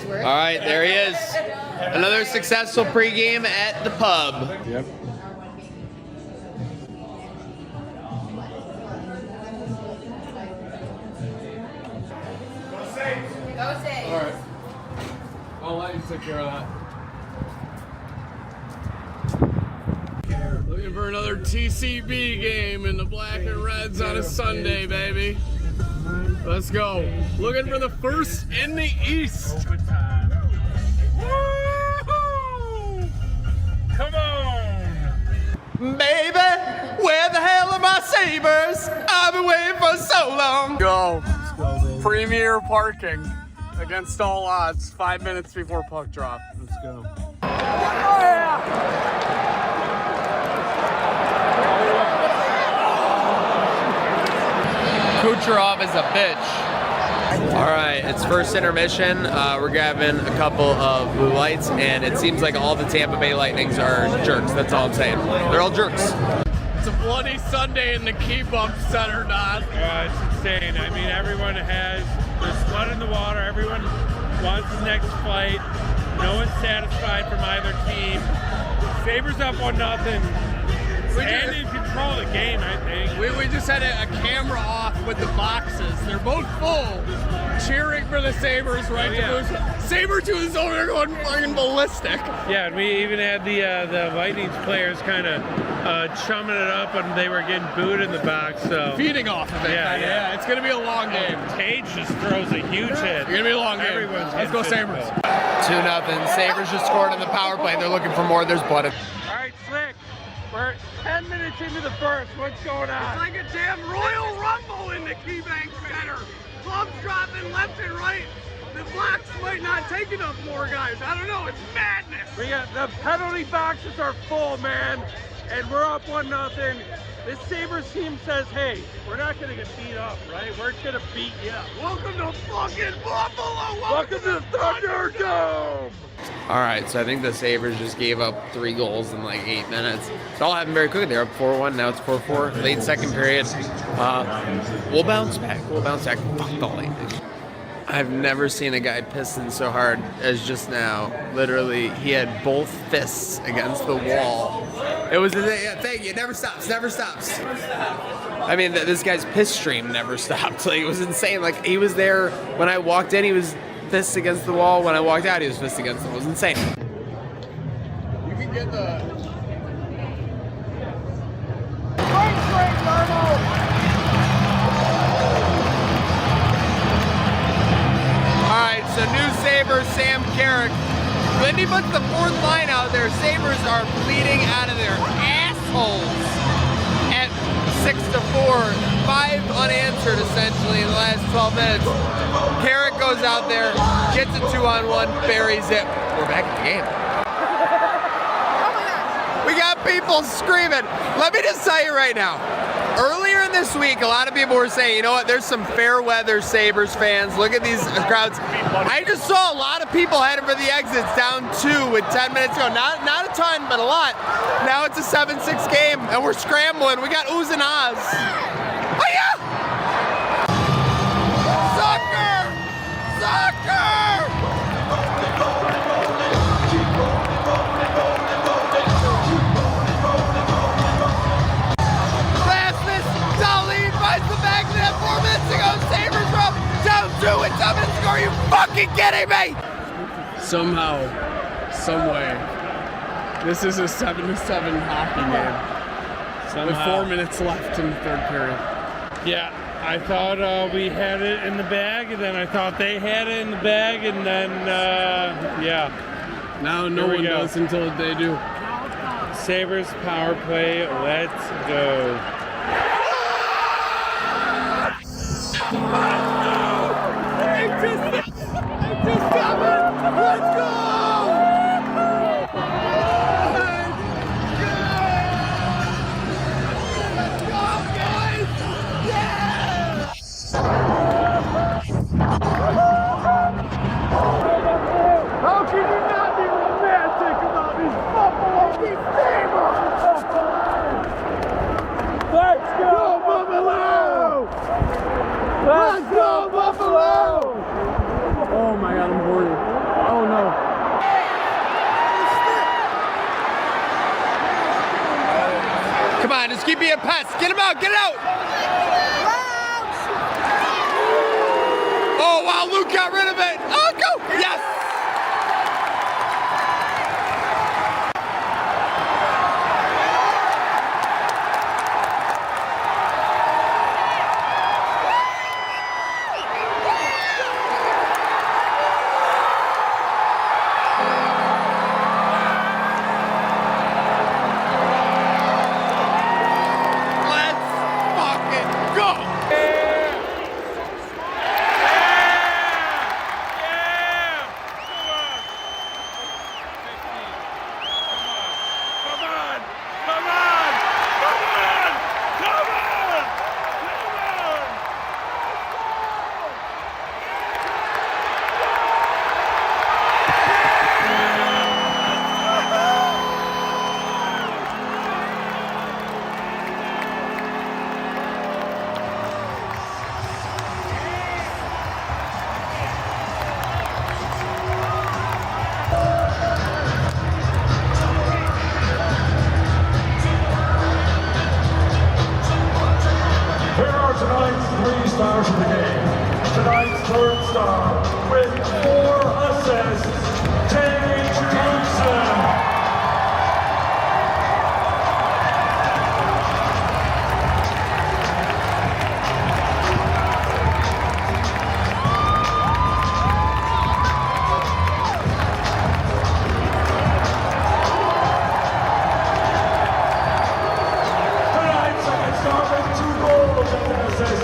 worth. All right, there he is. Another successful pregame at the pub. Yep. Go say. All right. I'll let you take care of that. Looking for another TCB game in the black and reds on a Sunday, baby. Let's go. Looking for the first in the East. Woo-hoo! Come on. Baby, where the hell are my Sabres? I've been waiting for so long. Go. Premier parking against all odds. 5 minutes before puck drop. Let's go. Kucherov is a bitch. All right, it's first intermission. We're grabbing a couple of blue lights, and it seems like all the Tampa Bay Lightnings are jerks. That's all I'm saying. They're all jerks. It's a bloody Sunday in the Key Bump Center, Don. It's insane. I mean, everyone there's blood in the water. Everyone wants the next fight. No one's satisfied from either team. Sabres up 1-0. And in control of the game, I think. We just had a camera off with the boxes. They're both full, cheering for the Sabres right to lose. Sabretooth is over there going fucking ballistic. Yeah, and we even had the Lightning players kind of chumming it up, and they were getting booed in the box. So feeding off of it. Yeah. It's gonna be a long game. Tage just throws a huge hit. It's gonna be a long game. Everyone's Let's go Sabres. 2-0. Sabres just scored on the power play. They're looking for more. There's blood. All right, Slick. We're 10 minutes into the first. What's going on? It's like a damn Royal Rumble in the KeyBank Center. Clubs dropping left and right. The Blacks might not take enough more guys. I don't know. It's madness. We got the penalty boxes are full, man, and we're up 1-0. This Sabres team says, hey, we're not going to get beat up, right? We're going to beat you up. Welcome to fucking Buffalo. Welcome to Thunderdome. All right, so I think the Sabres just gave up 3 goals in like 8 minutes. It all happened very quickly. They're up 4-1. Now it's 4-4. Late second period. We'll bounce back. Fuck the Lightning. I've never seen a guy pissing so hard as just now. Literally, he had both fists against the wall. It was thank you. It never stops. I mean, this guy's piss stream never stopped. Like, it was insane. Like, he was there when I walked in. He was fists against the wall. When I walked out, he was fists against the wall. It was insane. You can get the... Alright, so new Sabres, Sam Carrick. When he puts the 4th line out there, Sabres are bleeding out of their assholes at 6-4. 5 unanswered, essentially, in the last 12 minutes. Carrick goes out there, gets a 2-on-1, buries it. We're back in the game. We got people screaming. Let me just tell you right now. Earlier in this week, a lot of people were saying, you know what, there's some fair weather Sabres fans. Look at these crowds. I just saw a lot of people heading for the exits down 2 with 10 minutes to go. Not a ton, but a lot. Now it's a 7-6 game, and we're scrambling. We got oohs and ahs. Oh, yeah! Soccer! The back of that 4 minutes ago, Sabres are up down 2 with 7 minutes to go. Are you fucking kidding me? Somehow, some way, this is a 7-7 hockey game. With 4 minutes left in the 3rd period. Yeah, I thought we had it in the bag, and then I thought they had it in the bag, and then, yeah. Now no one does until they do. Sabres power play, let's go. Let's go! How can you not be romantic about these Buffalo Sabres? Let's go, Buffalo! Let's go, Buffalo! Oh my God, I'm horny. on, just keep being a pest. Get him out, get it out. Oh, wow, Luke got rid of it. Oh, go, yes. Tonight's 3 stars of the game. Tonight's third star with 4 assists, Dave Johnson. Tonight's second star with 2 goals and an assist,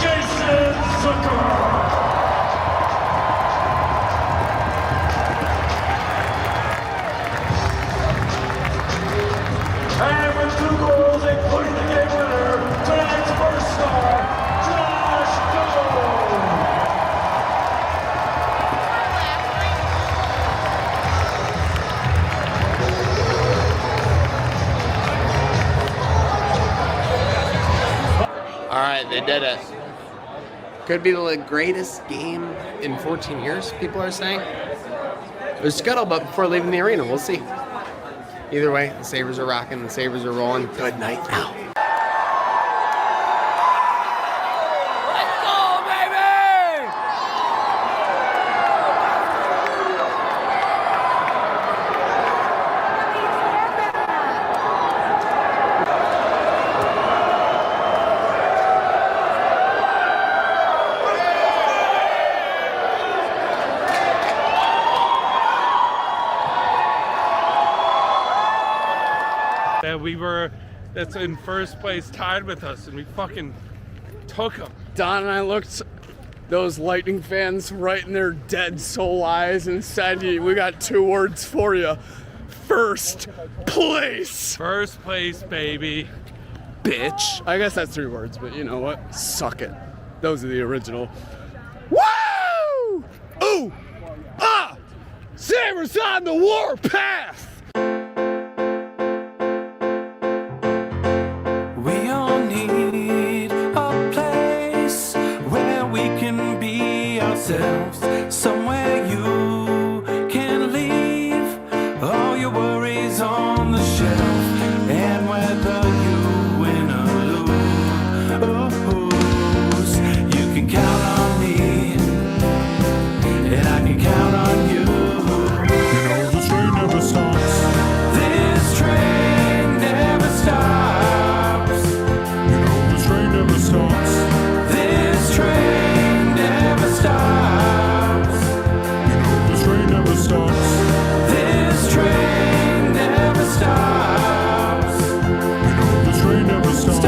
Jason Zucker. And with 2 goals, including the game winner, tonight's first star, Josh Cole. All right, they did it. Could be the greatest game in 14 years, people are saying. There's scuttlebutt before leaving the arena. We'll see. Either way, the Sabres are rocking, the Sabres are rolling. Good night now. Let's go, baby! That's in first place tied with us, and we fucking took them. Don and I looked those Lightning fans right in their dead soul eyes and said, we got 2 words for you. First place. First place, baby. Bitch. I guess that's 3 words, but you know what? Suck it. Those are the original. Woo! Ooh! Ah! Sabres on the warpath! We all need a place where we can be ourselves, somewhere you can leave all your worries on the shelf, and whether you win or lose, you can count on me, and I can count on you. You know the train never stops. This train never stops. You know the train never stops. This train never stops. You know the train never stops. This train never stops. You know the train never stops.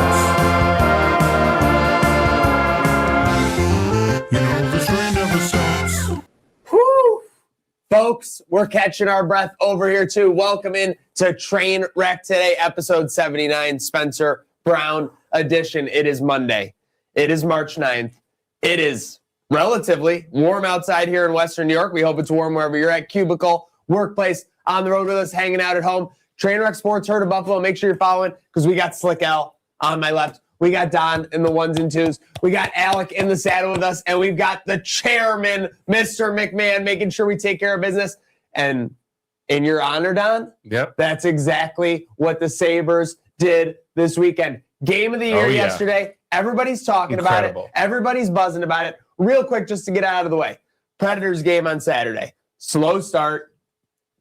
You know the train never stops. Whew. Folks, we're catching our breath over here too. Welcome in to Trainwreck today, episode 79, Spencer Brown edition. It is Monday. It is March 9th. It is relatively warm outside here in Western New York. We hope it's warm wherever you're at. Cubicle, workplace, on the road with us, hanging out at home. Trainwreck Sports, Heard of Buffalo. Make sure you're following because we got Slick Al on my left. We got Don in the 1s and 2s. We got Alec in the saddle with us. And we've got the chairman, Mr. McMahon, making sure we take care of business. And in your honor, Don, Yep. that's exactly what the Sabres did this weekend. Game of the year yesterday. Everybody's talking about it. Everybody's buzzing about it. Real quick, just to get out of the way. Predators game on Saturday. Slow start.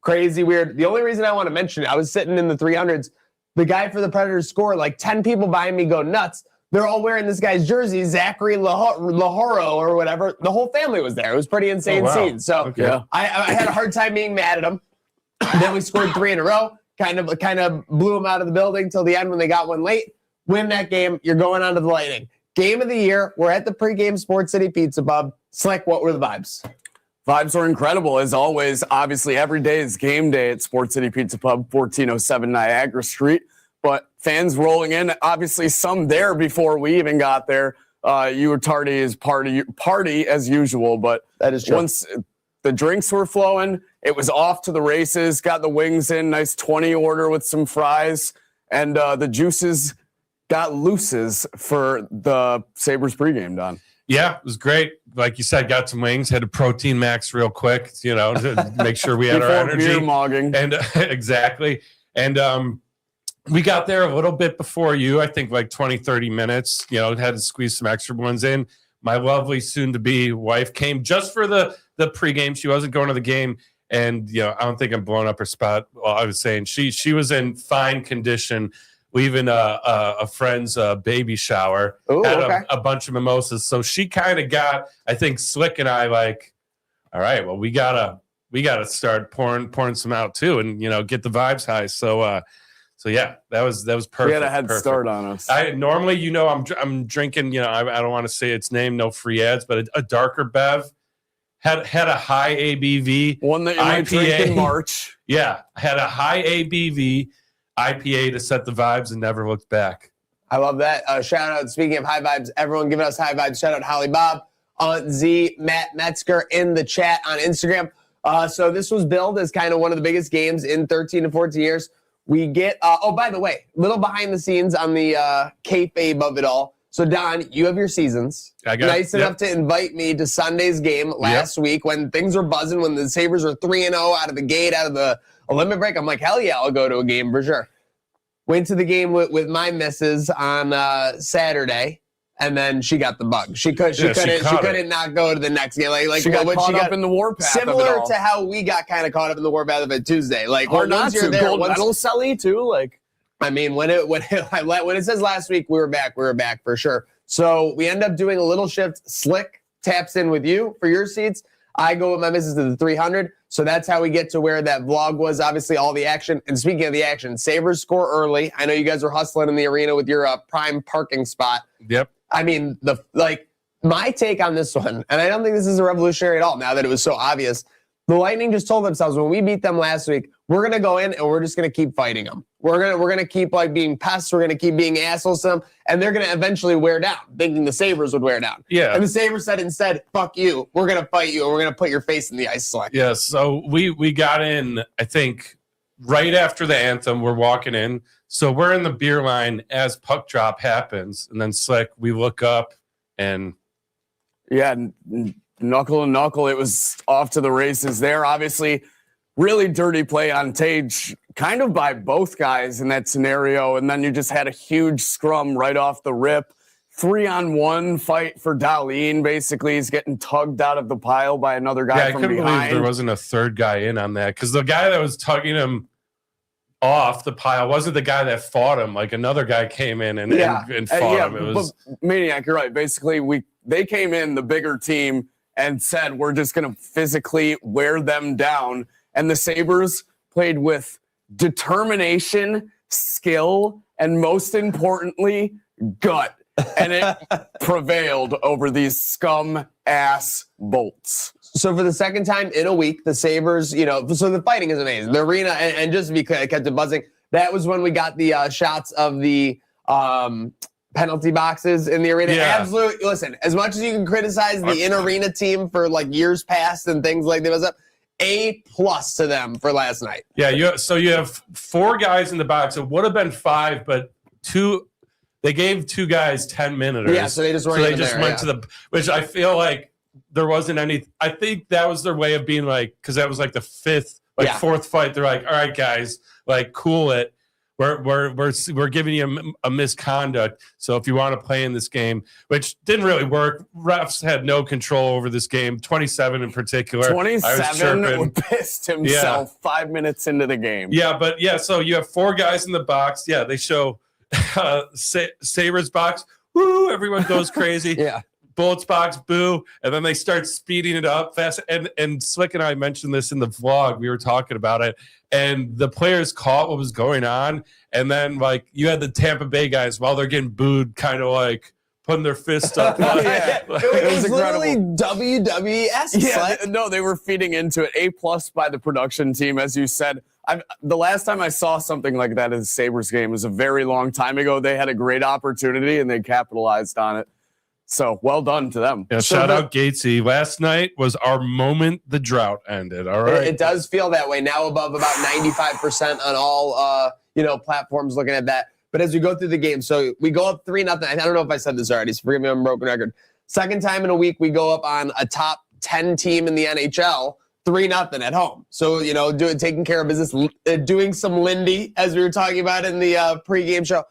Crazy weird. The only reason I want to mention it, I was sitting in the 300s. The guy for the Predators scored. Like 10 people behind me go nuts. They're all wearing this guy's jersey, Zachary Lahoro or whatever. The whole family was there. It was pretty insane scene. So I had a hard time being mad at him. Then we scored 3 in a row. Kind of blew them out of the building till the end when they got one late. Win that game. You're going on to the Lightning. Game of the year. We're at the pregame Sports City Pizza Pub. Slick, what were the vibes? Vibes are incredible, as always. Obviously, every day is game day at Sports City Pizza Pub, 1407 Niagara Street. But fans rolling in, obviously some there before we even got there. You were tardy as party as usual, but that is true. Once the drinks were flowing, it was off to the races. Got the wings in, nice 20 order with some fries, and the juices got looses for the Sabres pregame, Don. Yeah, it was great. Like you said, got some wings, had a protein max real quick, to make sure we had our energy. Beer mogging. And exactly. And we got there a little bit before you, I think like 20, 30 minutes, had to squeeze some extra ones in. My lovely soon-to-be wife came just for the pregame. She wasn't going to the game. And, I don't think I'm blowing up her spot. Well, I was saying she was in fine condition, leaving a friend's baby shower. Ooh, had a bunch of mimosas. So she kind of got, I think, Slick and I like, all right, well, we gotta start pouring some out too, and get the vibes high. So yeah, that was perfect. We had a head start on us. I normally, I'm drinking. I don't want to say its name, no free ads, but a darker bev had a high ABV, one that you might drink in March. Yeah, had a high ABV IPA to set the vibes and never looked back. I love that. Shout out, speaking of high vibes, everyone giving us high vibes. Shout out Holly Bob, Aunt Z, Matt Metzger in the chat on Instagram. So this was billed as kind of one of the biggest games in 13 to 14 years. We get, by the way, little behind the scenes on the kayfabe of it all. So, Don, you have your seasons. I got nice enough to invite me to Sunday's game last week when things were buzzing, when the Sabres were 3-0 out of the gate, out of the Olympic break. I'm like, hell yeah, I'll go to a game for sure. Went to the game with my missus on Saturday, and then she got the bug. She couldn't not go to the next game. Like she got caught up in the warpath. Similar to how we got kind of caught up in the warpath of it Tuesday. Like, or not to gold medal Sully too. Like, I mean, when it says last week we were back for sure. So we end up doing a little shift. Slick taps in with you for your seats. I go with my missus to the 300. So that's how we get to where that vlog was. Obviously, all the action. And speaking of the action, Sabres score early. I know you guys were hustling in the arena with your prime parking spot. Yep. I mean, my take on this one, and I don't think this is a revolutionary at all now that it was so obvious. The Lightning just told themselves when we beat them last week, we're going to go in and we're just going to keep fighting them. We're going to keep being pests. We're going to keep being assholes to them, and they're going to eventually wear down, thinking the Sabres would wear down. Yeah. And the Sabres said instead, fuck you. We're going to fight you, and we're going to put your face in the ice, Slick. Yeah, so we got in, I think, right after the anthem. We're walking in. So we're in the beer line as puck drop happens, and then Slick, we look up, and yeah, knuckle and knuckle. It was off to the races there. Obviously, really dirty play on Tage, kind of by both guys in that scenario. And then you just had a huge scrum right off the rip. 3-on-1 fight for Dahlin. Basically, he's getting tugged out of the pile by another guy from behind. I couldn't believe there wasn't a third guy in on that, because the guy that was tugging him off the pile wasn't the guy that fought him. Like, another guy came in and fought him. It was Maniac, you're right. Basically, they came in, the bigger team, and said, we're just going to physically wear them down. And the Sabres played with determination, skill, and most importantly, gut. And it prevailed over these scum-ass bolts. So for the second time in a week, the Sabres, so the fighting is amazing. The arena, and just to be clear, I kept it buzzing. That was when we got the shots of the penalty boxes in the arena. Yeah. Absolutely. Listen, as much as you can criticize the in-arena team for like years past and things like that, A+ to them for last night. Yeah, you have 4 guys in the box. It would have been 5, but 2. They gave 2 guys 10-minuters. Yeah, so they just weren't. So they just went to the, which I feel like there wasn't any. I think that was their way of being like, because that was like the 4th fight. They're like, all right, guys, like, cool it. we're giving you a misconduct. So if you want to play in this game, which didn't really work, refs had no control over this game. 27 in particular. 27 pissed himself 5 minutes into the game. Yeah, but yeah, so you have 4 guys in the box. Yeah, they show Sabres box. Woo! Everyone goes crazy. Yeah. Bullets box, boo, and then they start speeding it up fast. And Slick and I mentioned this in the vlog. We were talking about it, and the players caught what was going on. And then, like, you had the Tampa Bay guys while they're getting booed, kind of like putting their fists up. It was literally WWE-esque. Yeah, no, they were feeding into it. A+ by the production team, as you said. The last time I saw something like that in the Sabres game was a very long time ago. They had a great opportunity, and they capitalized on it. So well done to them. Yeah, shout out Gatesy. Last night was our moment the drought ended. All right. It does feel that way now, above about 95% on all platforms looking at that. But as we go through the game, so we go up 3-0. I don't know if I said this already, so forgive me, I'm a broken record. Second time in a week, we go up on a top 10 team in the NHL, 3-0 at home. So, taking care of business, doing some Lindy, as we were talking about in the pregame show.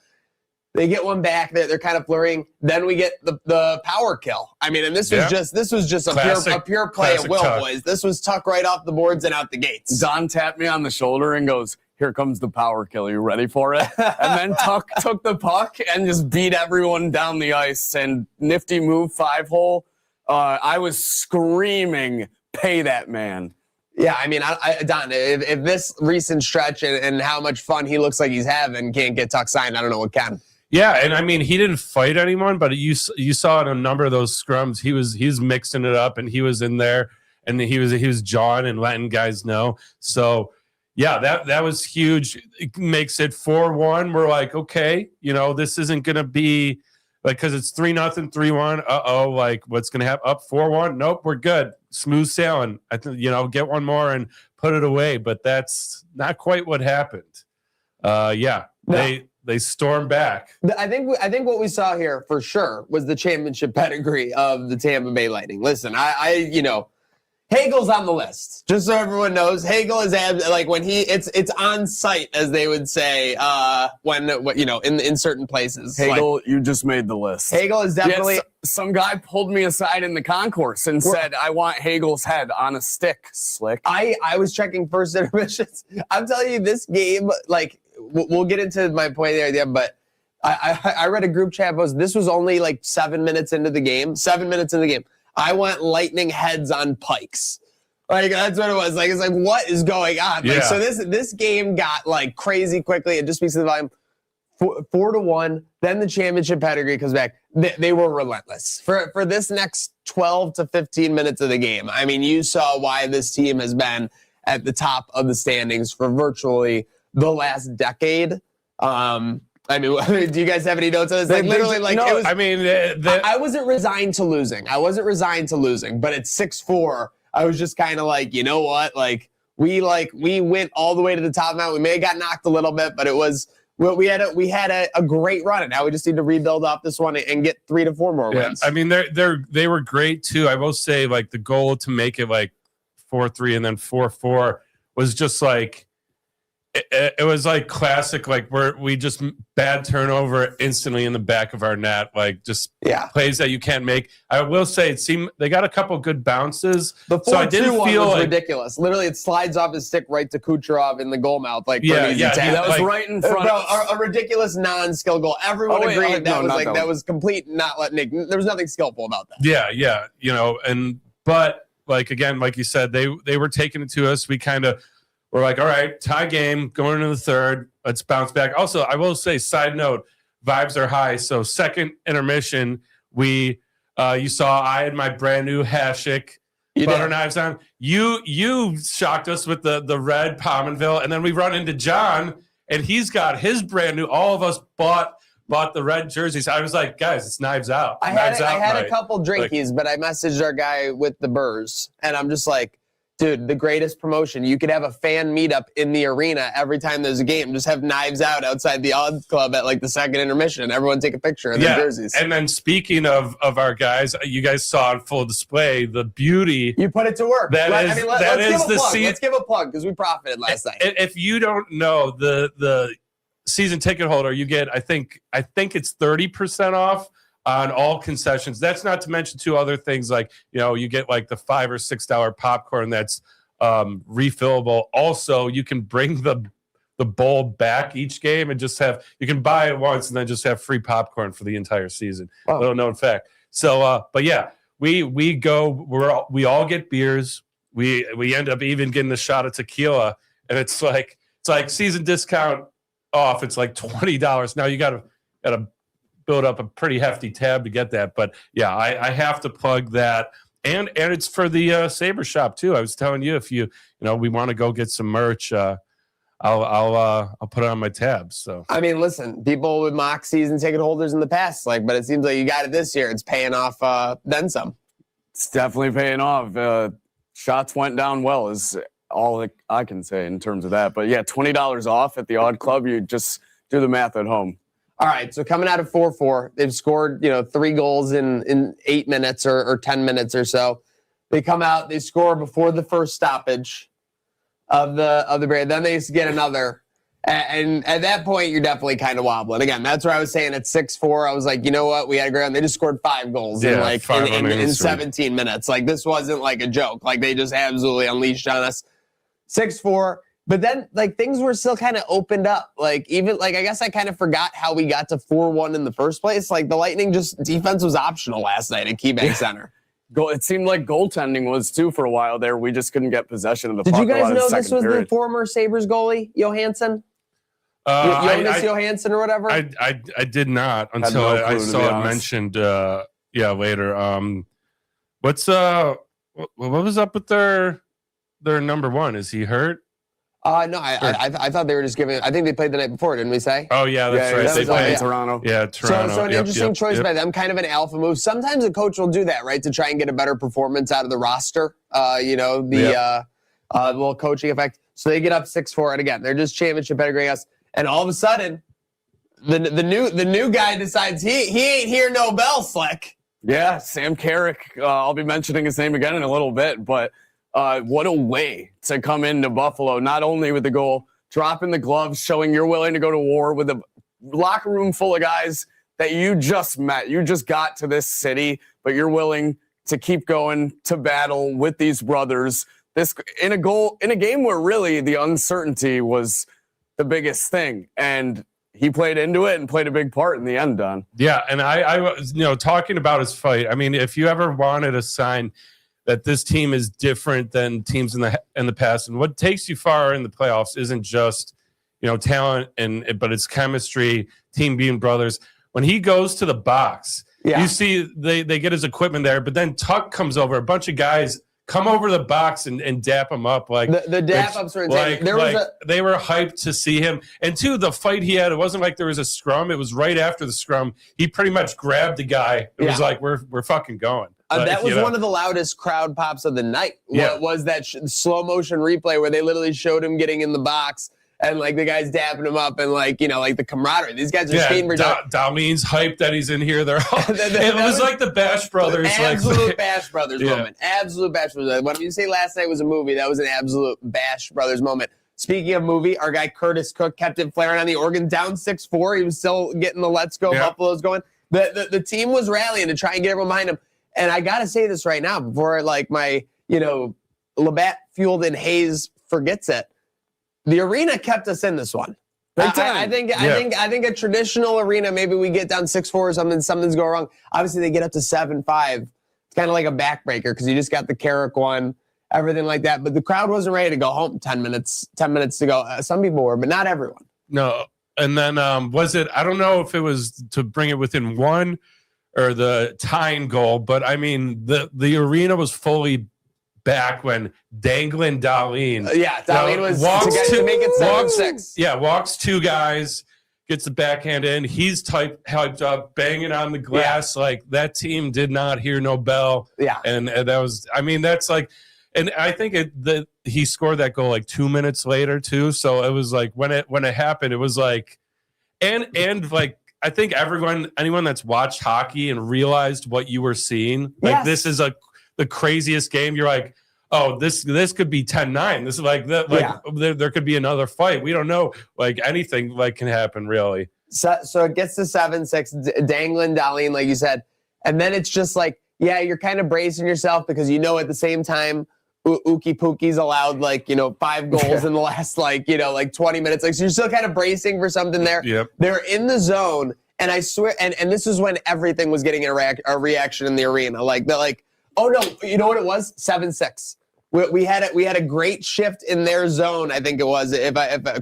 They get one back. They're kind of flurrying. Then we get the power kill. I mean, and this was just a pure play of will, Tuck. boys. This was Tuck right off the boards and out the gates. Don tapped me on the shoulder and goes, "Here comes the power kill. You ready for it?" And then Tuck took the puck and just beat everyone down the ice. And nifty move, 5-hole. I was screaming, "Pay that man." Yeah, I mean, Don, if this recent stretch and how much fun he looks like he's having can't get Tuck signed, I don't know what can. Yeah, and I mean, he didn't fight anyone, but you saw in a number of those scrums, he's mixing it up, and he was in there, and he was jawing and letting guys know. So yeah, that was huge. It makes it 4-1. We're like, okay, this isn't gonna be like, because it's 3-0, 3-1. Like what's gonna happen? Up 4-1? Nope, we're good. Smooth sailing. I think get one more and put it away, but that's not quite what happened. Yeah, no. They stormed back. I think what we saw here for sure was the championship pedigree of the Tampa Bay Lightning. Listen, Hagel's on the list. Just so everyone knows, Hagel is when it's on site, as they would say, in certain places. Hagel, you just made the list. Hagel is definitely. Yes, some guy pulled me aside in the concourse and said, "I want Hagel's head on a stick." Slick. I was checking first intermissions. I'm telling you, this game, we'll get into my point there, but I read a group chat post. This was only 7 minutes into the game. 7 minutes into the game. I want Lightning heads on pikes. That's what it was. It's what is going on? Yeah. So this game got crazy quickly. It just speaks to the volume. 4-1. Then the championship pedigree comes back. They were relentless for this next 12 to 15 minutes of the game. I mean, you saw why this team has been at the top of the standings for virtually the last decade. I mean, do you guys have any notes on this? I wasn't resigned to losing. But at 6-4, I was just kind of you know what? We went all the way to the top now. We may have got knocked a little bit, but it was we had a great run, and now we just need to rebuild off this one and get 3 to 4 more wins. I mean, they were great too. I will say, the goal to make it 4-3 and then 4-4 was just it was classic, where we just bad turnover instantly in the back of our net, plays that you can't make. I will say it seemed they got a couple good bounces. The 4-2 was ridiculous. Literally, it slides off his stick right to Kucherov in the goal mouth, that was right in front. A ridiculous non-skill goal. Everyone agreed that was complete not letting Nick. There was nothing skillful about that. Yeah, but again, like you said, they were taking it to us. We kind of. We're all right, tie game, going into the third. Let's bounce back. Also, I will say, side note, vibes are high. So second intermission, you saw I had my brand new Hashik butter knives on. You shocked us with the red Pominville, and then we run into John, and he's got his brand new. All of us bought the red jerseys. I was like, guys, it's Knives Out. I had a couple drinkies, but I messaged our guy with the Burrs, and I'm just dude, the greatest promotion. You could have a fan meetup in the arena every time there's a game. Just have Knives Out outside the Odds Club at the second intermission. Everyone take a picture of their jerseys. And then speaking of our guys, you guys saw on full display the beauty. You put it to work. Let's give a plug because we profited last night. If you don't know the season ticket holder, you get I think it's 30% off on all concessions. That's not to mention 2 other things like, you get like the $5 or $6 popcorn that's refillable. Also, you can bring the bowl back each game and you can buy it once and then just have free popcorn for the entire season. Oh. Little known fact. So, but yeah, we all get beers. We end up even getting a shot of tequila, and it's like season discount off. It's like $20. Now you gotta build up a pretty hefty tab to get that. But yeah, I have to plug that. And it's for the Saber shop too. I was telling you, if we want to go get some merch, I'll put it on my tab. So I mean, listen, people would mock season ticket holders in the past, but it seems like you got it this year. It's paying off then some. It's definitely paying off. Shots went down well is all I can say in terms of that. But yeah, $20 off at the Odd Club. You just do the math at home. All right, so coming out of 4-4, they've scored 3 goals in 8 minutes or 10 minutes or so. They come out, they score before the first stoppage of the break. Then they get another, and at that point you're definitely kind of wobbling. Again, that's where I was saying at 6-4, I was like, you know what, we had to go. They just scored 5 goals in 17 minutes. Like this wasn't like a joke. Like they just absolutely unleashed on us. 6-4. But then, things were still kind of opened up. I guess I kind of forgot how we got to 4-1 in the first place. The Lightning defense was optional last night at KeyBank Center. It seemed like goaltending was too for a while there. We just couldn't get possession of the puck. Did you guys know this was the former Sabres goalie, Johansson? Jonas Johansson or whatever? I did not until I saw it mentioned later. What was up with their number 1? Is he hurt? No, I thought they were just giving. I think they played the night before, didn't we say? Oh yeah, that's right. They played Toronto. Yeah, Toronto. So an interesting choice by them, kind of an alpha move. Sometimes a coach will do that, right, to try and get a better performance out of the roster. The little coaching effect. So they get up 6-4, and again, they're just championship pedigreeing us. And all of a sudden, the new guy decides he ain't here no bell slick. Yeah, Sam Carrick. I'll be mentioning his name again in a little bit, but. What a way to come into Buffalo, not only with the goal, dropping the gloves, showing you're willing to go to war with a locker room full of guys that you just met. You just got to this city, but you're willing to keep going to battle with these brothers. This in a game where really the uncertainty was the biggest thing. And he played into it and played a big part in the end, Don. Yeah, and I was, talking about his fight. I mean, if you ever wanted a sign that this team is different than teams in the past, and what takes you far in the playoffs isn't just talent but it's chemistry, team being brothers. When he goes to the box, you see they get his equipment there, but then Tuck comes over, a bunch of guys come over the box and dap him up. Like the dap ups were insane. They were hyped to see him. And two, the fight he had, it wasn't like there was a scrum. It was right after the scrum. He pretty much grabbed the guy. It was like, we're fucking going. That was one of the loudest crowd pops of the night. What was that slow motion replay where they literally showed him getting in the box and the guys dapping him up and the camaraderie. These guys are skating for Darlene's hyped that he's in here. They're all, it was like the Bash Brothers. Absolute Bash Brothers moment. Absolute Bash Brothers. When you say last night was a movie, that was an absolute Bash Brothers moment. Speaking of movie, our guy Curtis Cook kept it flaring on the organ, down 6-4. He was still getting the Let's Go Buffaloes going. The team was rallying to try and get everyone behind him. And I got to say this right now before my, Labatt fueled in Hayes forgets it. The arena kept us in this one. I think a traditional arena, maybe we get down 6-4 or something's going wrong. Obviously they get up to 7-5. It's kind of like a backbreaker because you just got the Carrick one, everything like that. But the crowd wasn't ready to go home 10 minutes to go. Some people were, but not everyone. No. And then was it, I don't know if it was to bring it within one or the tying goal, but I mean the arena was fully back when Danglin Darlene. Darlene was to make it 7-6. Yeah, walks 2 guys, gets the backhand in. He's hyped up, banging on the glass. Like that team did not hear no bell. Yeah, and that was. I mean, that's like, and I think he scored that goal 2 minutes later too. So it was like when it happened, it was like, and like. I think anyone that's watched hockey and realized what you were seeing, this is the craziest game. You're like, oh, this could be 10-9. This is like that. Like there could be another fight. We don't know. Like anything like can happen really. So it gets to 7-6, dangling Darlene, like you said, and then it's just like, yeah, you're kind of bracing yourself because at the same time, Ookie Pookie's allowed 5 goals in the last 20 minutes. Like, so you're still kind of bracing for something there. Yep. They're in the zone, and I swear, and this is when everything was getting a reaction in the arena. Like they're like, oh no, you know what it was? 7-6. We had a great shift in their zone. I think it was. If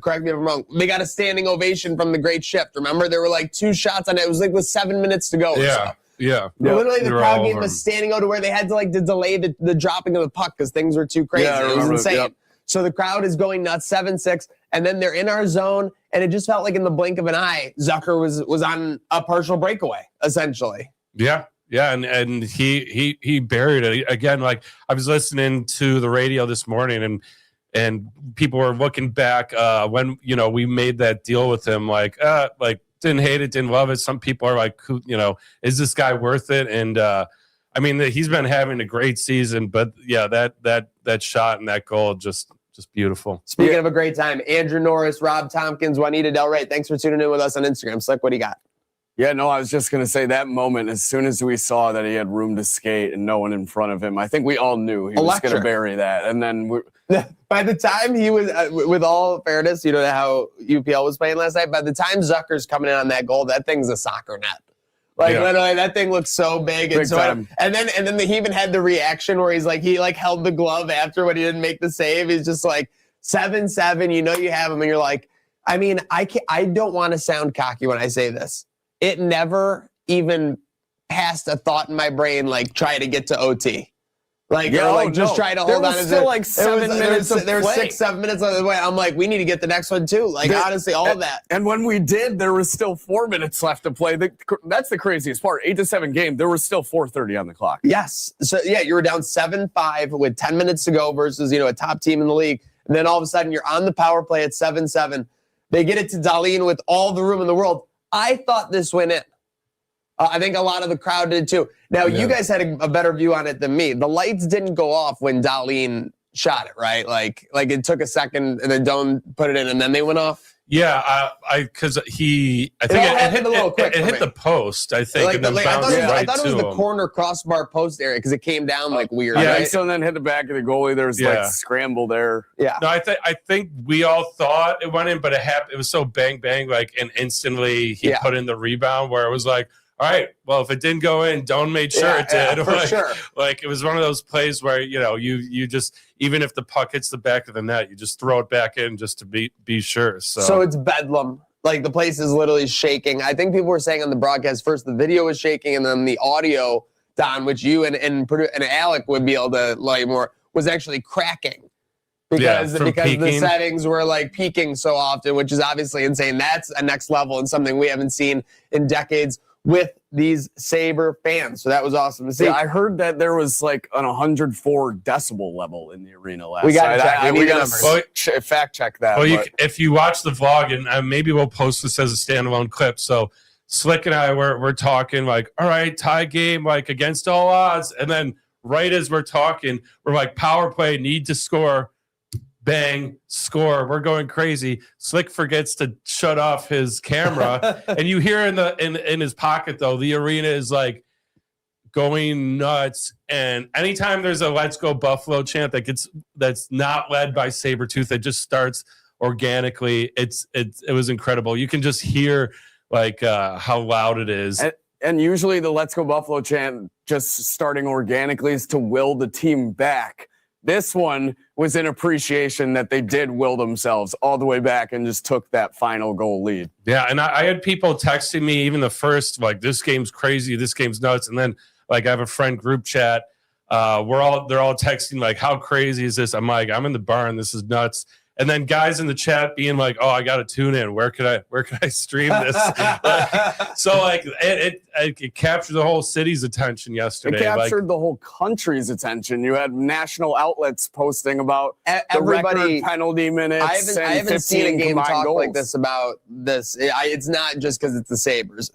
correct me if I'm wrong, they got a standing ovation from the great shift. Remember, there were like 2 shots on it. It was like with 7 minutes to go. Or so. Yeah. Literally, the crowd game was standing out to where they had to delay the dropping of the puck because things were too crazy. Yeah, it was insane. Yep. So the crowd is going nuts, 7-6, and then they're in our zone, and it just felt like in the blink of an eye, Zucker was on a partial breakaway, essentially. Yeah, and he buried it again. Like I was listening to the radio this morning, and people were looking back when we made that deal with him, like didn't hate it, didn't love it. Some people are like, who, is this guy worth it? And I mean, he's been having a great season, but yeah, that shot and that goal just beautiful. Speaking of a great time, Andrew Norris, Rob Tompkins, Juanita Del Rey, thanks for tuning in with us on Instagram. Slick, what do you got? Yeah, no, I was just going to say that moment, as soon as we saw that he had room to skate and no one in front of him, I think we all knew he was going to bury that. And then by the time he was, with all fairness, how UPL was playing last night, by the time Zucker's coming in on that goal, that thing's a soccer net. Literally, that thing looks so big. And then he even had the reaction where he held the glove after when he didn't make the save. He's just like 7-7, you have him, and you're like, I mean, I don't want to sound cocky when I say this. It never even passed a thought in my brain, try to get to OT. Try to hold on. There was still 7 minutes. There were 6-7 minutes on the way. I'm like, we need to get the next one too. Honestly, all of that. And when we did, there was still 4 minutes left to play. That's the craziest part. 8-7 game. There was still 4:30 on the clock. Yes. So yeah, you were down 7-5 with 10 minutes to go versus a top team in the league. And then all of a sudden you're on the power play at 7-7. They get it to Darlene with all the room in the world. I thought this went in. I think a lot of the crowd did too. Now, you guys had a better view on it than me. The lights didn't go off when Darlene shot it, right? Like it took a second and then Doan put it in and then they went off. Yeah, because I think it hit a little quick. It hit the post, I think, and then bounced I thought it was the corner crossbar post area because it came down weird. Yeah, right? so then hit the back of the goalie. There was scramble there. Yeah. No, I think we all thought it went in, but it happened. It was so bang bang, and instantly he put in the rebound where it was like, all right, well, if it didn't go in, Doan made sure it did. For sure. It was one of those plays where you just, even if the puck hits the back of the net, you just throw it back in just to be sure. So it's bedlam. The place is literally shaking. I think people were saying on the broadcast first the video was shaking and then the audio, Don, which you and Alec would be able to more, was actually cracking. Because the settings were peaking so often, which is obviously insane. That's a next level and something we haven't seen in decades with these Sabre fans. So that was awesome to see. Yeah, I heard that there was an 104 decibel level in the arena last night. We got to fact check that. Well, if you watch the vlog, and maybe we'll post this as a standalone clip. So Slick and I we're talking all right, tie game, against all odds. And then right as we're talking, we're power play, need to score. Bang, score. We're going crazy. Slick forgets to shut off his camera. And you hear in his pocket, though, the arena is going nuts. And anytime there's a Let's Go Buffalo chant that's not led by Sabretooth, it just starts organically. It was incredible. You can just hear how loud it is. And usually the Let's Go Buffalo chant just starting organically is to will the team back. This one was in appreciation that they did will themselves all the way back and just took that final goal lead. Yeah, and I had people texting me even the first, this game's crazy, this game's nuts. And then, I have a friend group chat. They're all texting, how crazy is this? I'm I'm in the barn, this is nuts. And then guys in the chat being oh, I got to tune in. Where could I stream this? It captured the whole city's attention yesterday. It captured the whole country's attention. You had national outlets posting about everybody the record penalty minutes. I haven't seen a game talk like this about this. It's not just because it's the Sabres.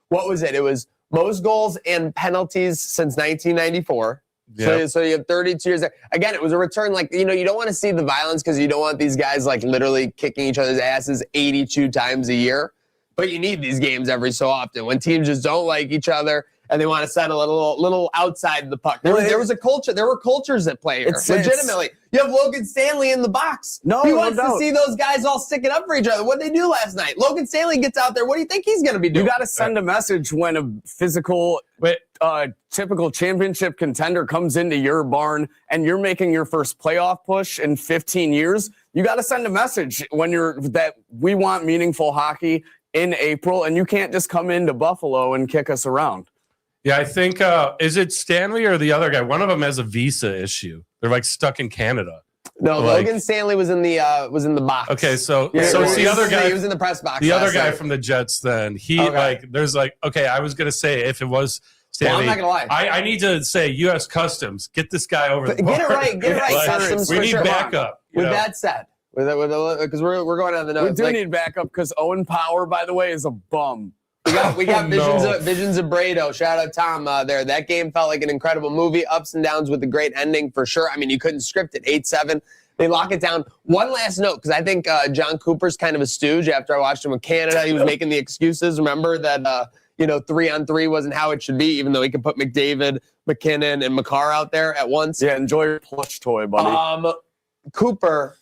What was it? It was most goals and penalties since 1994. So you have 32 years there. Again, it was a return. Like, you don't want to see the violence because you don't want these guys like literally kicking each other's asses 82 times a year. But you need these games every so often when teams just don't like each other and they want to settle a little outside the puck. There was a culture. There were cultures at play here. Legitimately. You have Logan Stanley in the box. He wants to see those guys all sticking up for each other. What did they do last night? Logan Stanley gets out there. What do you think he's going to be doing? You got to send a message when a physical, typical championship contender comes into your barn and you're making your first playoff push in 15 years. You got to send a message when that we want meaningful hockey in April, and you can't just come into Buffalo and kick us around. Yeah, I think is it Stanley or the other guy? One of them has a visa issue. They're like stuck in Canada. No, Logan Stanley was in the box. Okay, so it's the other guy. He was in the press box. The other guy from the Jets. Then I was gonna say if it was Stanley, I'm not gonna lie. I need to say U.S. Customs. Get this guy over. Get it right. Customs. We need backup. With that said, because we're going on the notes. We do need backup because Owen Power, by the way, is a bum. We got visions of Brado. Shout out Tom there. That game felt like an incredible movie. Ups and downs with a great ending for sure. I mean, you couldn't script it. 8-7. They lock it down. One last note, because I think John Cooper's kind of a stooge. After I watched him with Canada, he was making the excuses. Remember that 3-on-3 wasn't how it should be, even though he could put McDavid, McKinnon, and Makar out there at once. Yeah, enjoy your plush toy, buddy. Cooper,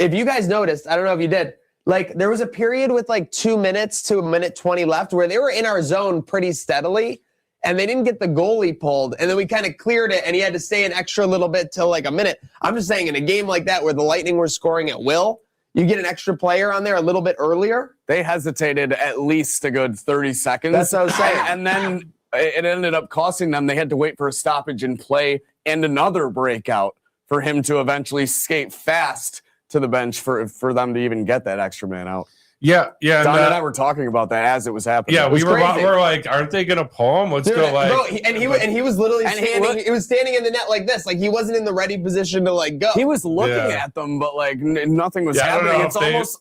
if you guys noticed, I don't know if you did, like there was a period with like 2 minutes to 1:20 left where they were in our zone pretty steadily and they didn't get the goalie pulled. And then we kind of cleared it and he had to stay an extra little bit till like a minute. I'm just saying in a game like that where the Lightning were scoring at will, you get an extra player on there a little bit earlier. They hesitated at least a good 30 seconds. That's what I was saying. And then it ended up costing them. They had to wait for a stoppage in play and another breakout for him to eventually skate fast to the bench for them to even get that extra man out. Yeah. Don and I were talking about that as it was happening. Yeah, we're like, aren't they gonna pull him? Let's go like. Bro, he was literally standing. He was standing in the net like this, like he wasn't in the ready position to like go. He was looking at them, but like nothing was happening.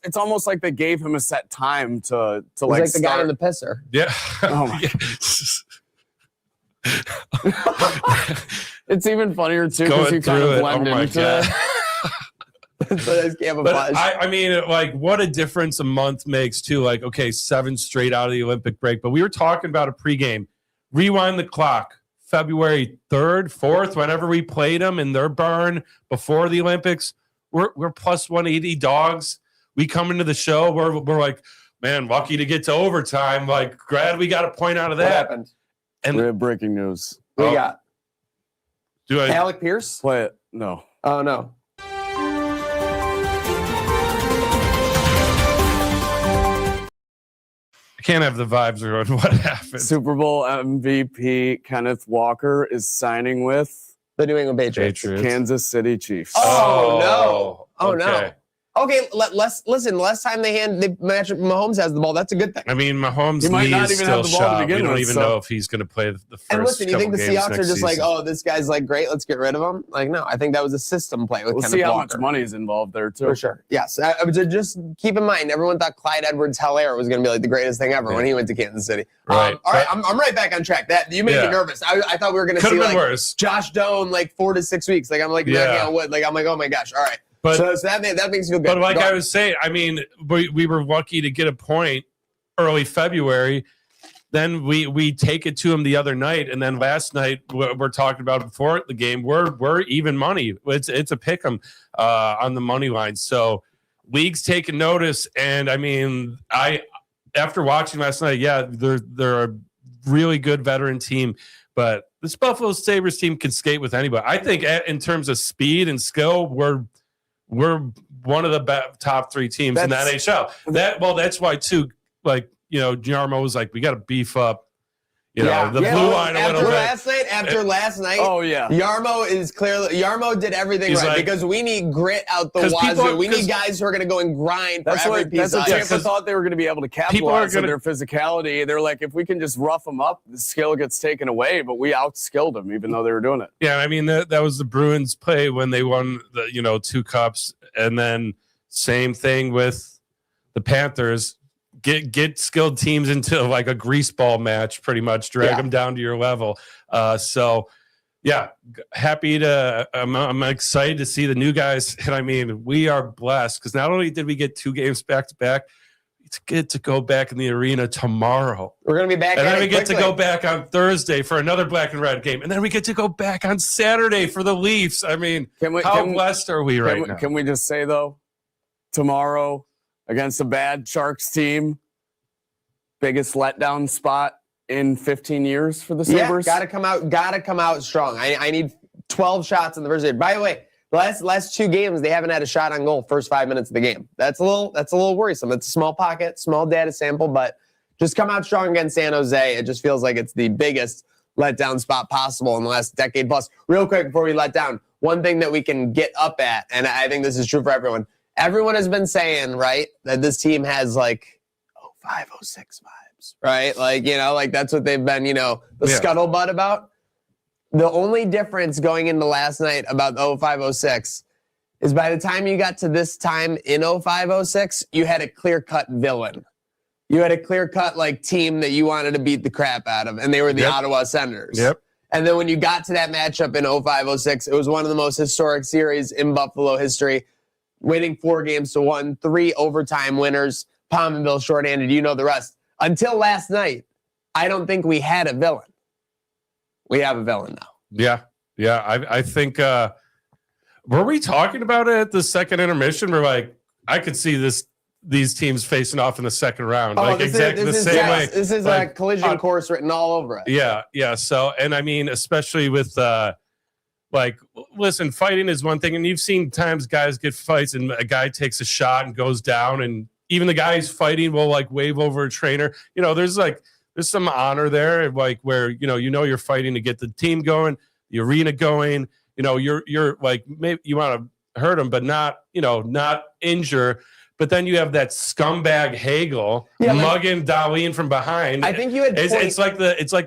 It's almost like they gave him a set time to like. Like the guy in the pisser. Yeah. Oh my. It's even funnier too because you kind of blend into it. But I mean, like, what a difference a month makes too. Like, okay, 7 straight out of the Olympic break. But we were talking about a pregame. Rewind the clock. February 3rd, 4th, whenever we played them in their barn before the Olympics, we're plus 180 dogs. We come into the show, we're like, man, lucky to get to overtime. Like, glad we got a point out of that. What happened? And we have breaking news. We got Alec Pierce? Play it. No. Oh no. Can't have the vibes around what happened. Super Bowl MVP Kenneth Walker is signing with the New England Patriots. Kansas City Chiefs. Oh no. Okay, listen. Last time they match Mahomes has the ball. That's a good thing. I mean, Mahomes might not knees even still have the ball to shot. begin We don't with, even so. know if he's going to play the first. And listen, you think the Seahawks are just like, season. oh, this guy's like great, let's get rid of him? Like, no, I think that was a system play with We'll Kenneth see how Walker. much money is involved there too. For sure. Yes. Just keep in mind, everyone thought Clyde Edwards-Helaire was going to be like the greatest thing ever when he went to Kansas City. Right. All right, I'm right back on track. That you made me nervous. I thought we were going to see like worse. Josh Doan like 4 to 6 weeks. Like I'm like knocking on wood. Like I'm like, oh my gosh. All right. But, so that makes me feel good. But like I was saying, I mean, we were lucky to get a point early February. Then we take it to him the other night, and then last night we're talking about before the game. We're even money. It's a pick 'em on the money line. So league's taking notice, and I mean, after watching last night, they're a really good veteran team, but this Buffalo Sabres team can skate with anybody. I think in terms of speed and skill, we're one of the top 3 teams in the NHL. That's why too. Like Jarmo was like, we got to beef up. Blue line a little bit. After last night, oh yeah, Yarmo did everything right because we need grit out the wazoo. We need guys who are going to go and grind for every piece of ice. That's what Tampa thought they were going to be able to capitalize on their physicality. They're like, if we can just rough them up, the skill gets taken away. But we outskilled them, even though they were doing it. Yeah, I mean that was the Bruins play when they won the 2 cups, and then same thing with the Panthers. Get skilled teams into like a grease ball match, pretty much drag them down to your level. So yeah, happy to. I'm excited to see the new guys, and I mean, we are blessed because not only did we get 2 games back to back, we get to go back in the arena tomorrow. We're gonna be back, and then we get quickly. to go back on Thursday for another black and red game, and then we get to go back on Saturday for the Leafs. I mean, how blessed are we right now? Can we just say though, tomorrow against a bad Sharks team, biggest letdown spot in 15 years for the Sabres? Yeah, gotta come out strong. I need 12 shots in the first game. By the way, the last 2 games, they haven't had a shot on goal first 5 minutes of the game. That's a little worrisome. It's a small pocket, small data sample, but just come out strong against San Jose. It just feels like it's the biggest letdown spot possible in the last decade plus. Real quick before we let down, one thing that we can get up at, and I think this is true for everyone. Everyone has been saying, right, that this team has like 05, 06 vibes. Right? Like, like that's what they've been, the scuttlebutt about. The only difference going into last night about 05, 06 is by the time you got to this time in 05, 06, you had a clear-cut villain. You had a clear-cut team that you wanted to beat the crap out of, and they were the Ottawa Senators. Yep. And then when you got to that matchup in 05, 06, it was one of the most historic series in Buffalo history, winning 4-1, 3 overtime winners, Pominville shorthanded, the rest. Until last night, I don't think we had a villain. We have a villain now. Yeah. I think, were we talking about it at the second intermission? We're like, I could see these teams facing off in the second round. Exactly the same way. This is a collision course written all over it. Yeah. So, and I mean, especially with, listen, fighting is one thing. And you've seen times guys get fights and a guy takes a shot and goes down, and even the guy who's fighting will wave over a trainer. There's some honor there, where you're fighting to get the team going, the arena going. You're maybe you want to hurt him, but not injure. But then you have that scumbag Hagel mugging Darlene from behind. I think you had. It's like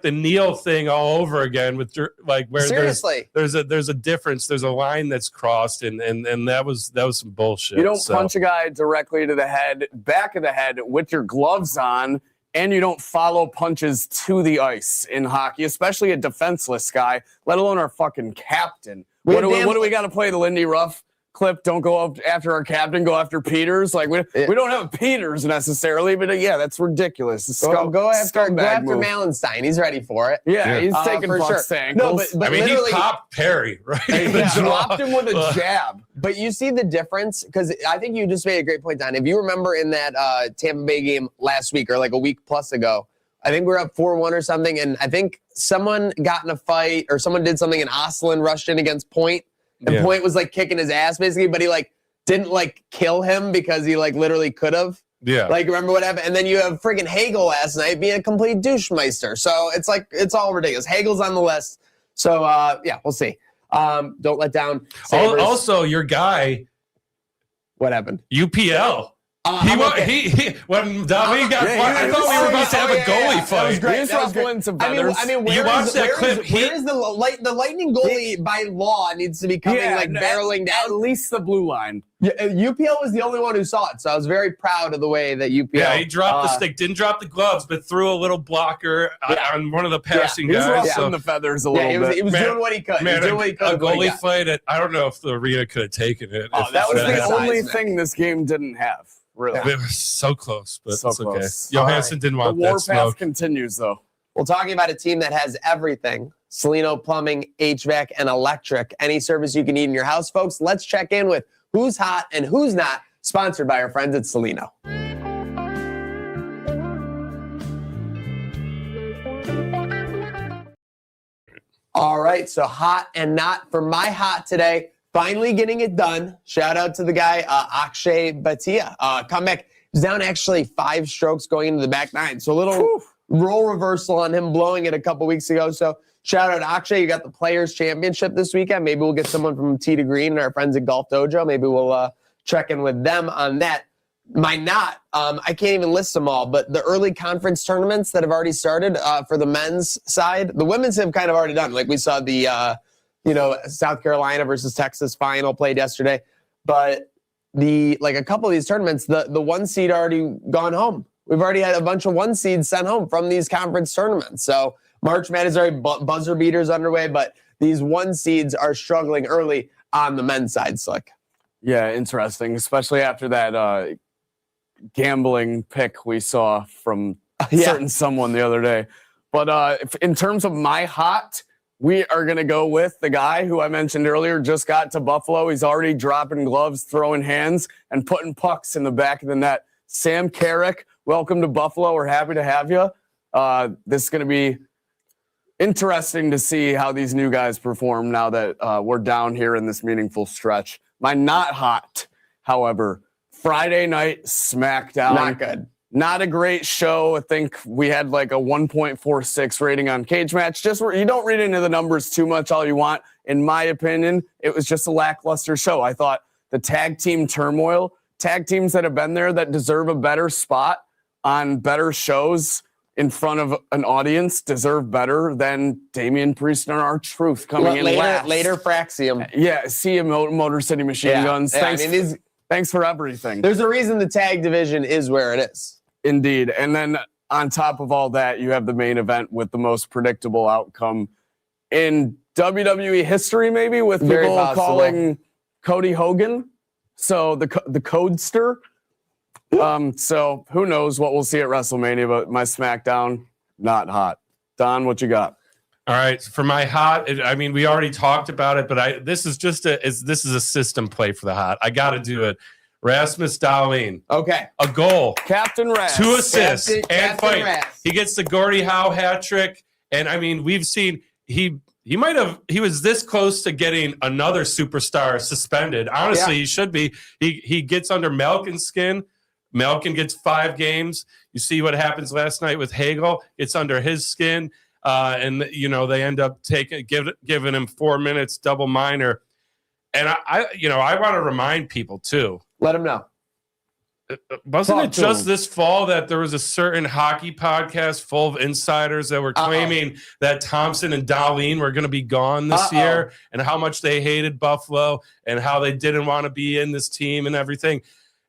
the Neil thing all over again with where seriously there's a difference. There's a line that's crossed, and that was some bullshit. You don't punch a guy directly to the head, back of the head with your gloves on, and you don't follow punches to the ice in hockey, especially a defenseless guy, let alone our fucking captain. What do we got to play the Lindy Ruff clip? Don't go up after our captain, go after Peters. We don't have Peters necessarily, but that's ridiculous. Go after Malenstein. He's ready for it. Yeah. He's taking pucks to ankles. No, but he popped Perry, right? He dropped him with a jab. But you see the difference, because I think you just made a great point, Don. If you remember in that Tampa Bay game last week, or a week plus ago, I think we were up 4-1 or something, and I think someone got in a fight, or someone did something, and Oslin rushed in against Point. And Point was kicking his ass basically, but he didn't kill him because he literally could have. Yeah. Remember what happened? And then you have friggin' Hagel last night being a complete douchemeister. So it's it's all ridiculous. Hagel's on the list. So we'll see. Don't let down Sabres. Also, your guy. What happened? UPL. When David got fired, I thought we were about to have a goalie fight. He's ruffling some feathers. I mean, you watched that clip. Where is the Lightning goalie by law needs to be coming barreling down? At least the blue line. Yeah, UPL was the only one who saw it, so I was very proud of the way that UPL. Yeah, he dropped the stick, didn't drop the gloves, but threw a little blocker on one of the passing guys. He was ruffling the feathers a little bit. He was doing what he could. Man, a goalie fight, I don't know if the arena could have taken it. That was the only thing this game didn't have. Really. It was so close, but so it's okay. Close. Johansson didn't want that smoke. The warpath continues, though. Well, talking about a team that has everything, Salino Plumbing, HVAC, and Electric, any service you can need in your house, folks, let's check in with who's hot and who's not, sponsored by our friends at Salino. All right, so hot and not for my hot today. Finally getting it done. Shout out to the guy, Akshay Bhatia. Comeback. He's down actually 5 strokes going into the back 9. So a little role reversal on him blowing it a couple weeks ago. So shout out to Akshay. You got the Players Championship this weekend. Maybe we'll get someone from Tee to Green and our friends at Golf Dojo. Maybe we'll check in with them on that. My not, I can't even list them all, but the early conference tournaments that have already started for the men's side, the women's have kind of already done. We saw the South Carolina versus Texas final played yesterday, but a couple of these tournaments, the 1 seed already gone home. We've already had a bunch of 1 seeds sent home from these conference tournaments. So March Madness already buzzer beaters underway, but these 1 seeds are struggling early on the men's side, Slick. Yeah, interesting, especially after that gambling pick we saw from certain someone the other day. But in terms of my hot, we are going to go with the guy who I mentioned earlier, just got to Buffalo. He's already dropping gloves, throwing hands, and putting pucks in the back of the net. Sam Carrick, welcome to Buffalo. We're happy to have you. This is going to be interesting to see how these new guys perform now that we're down here in this meaningful stretch. My not hot, however, Friday night SmackDown. Not good. Not a great show. I think we had like a 1.46 rating on Cage Match. Just you don't read into the numbers too much all you want. In my opinion, it was just a lackluster show. I thought the tag team turmoil, tag teams that have been there that deserve a better spot on better shows in front of an audience deserve better than Damian Priest and R-Truth coming in last. Later Fraxium. Yeah, see you, Motor City Machine Guns. Yeah, Thanks, thanks for everything. There's a reason the tag division is where it is. Indeed. And then on top of all that, you have the main event with the most predictable outcome in WWE history, maybe, with Very people possible. calling Cody Hogan. So the Codester. So who knows what we'll see at WrestleMania, but my SmackDown, not hot. Don, what you got? All right, for my hot, I mean, we already talked about it, but this is a system play for the hot. I got to do it. Rasmus Dahlin. Okay. A goal. Captain Ras. 2 assists and Captain fight. Ras. He gets the Gordie Howe hat trick. And I mean, we've seen he was this close to getting another superstar suspended. Honestly, he should be. He gets under Malkin's skin. Malkin gets 5 games. You see what happens last night with Hagel. It's under his skin. And they end up giving him 4 minutes double minor. And I want to remind people too. Let them know. Wasn't it just this fall that there was a certain hockey podcast full of insiders that were claiming that Thompson and Dahlin were going to be gone this year, and how much they hated Buffalo and how they didn't want to be in this team and everything?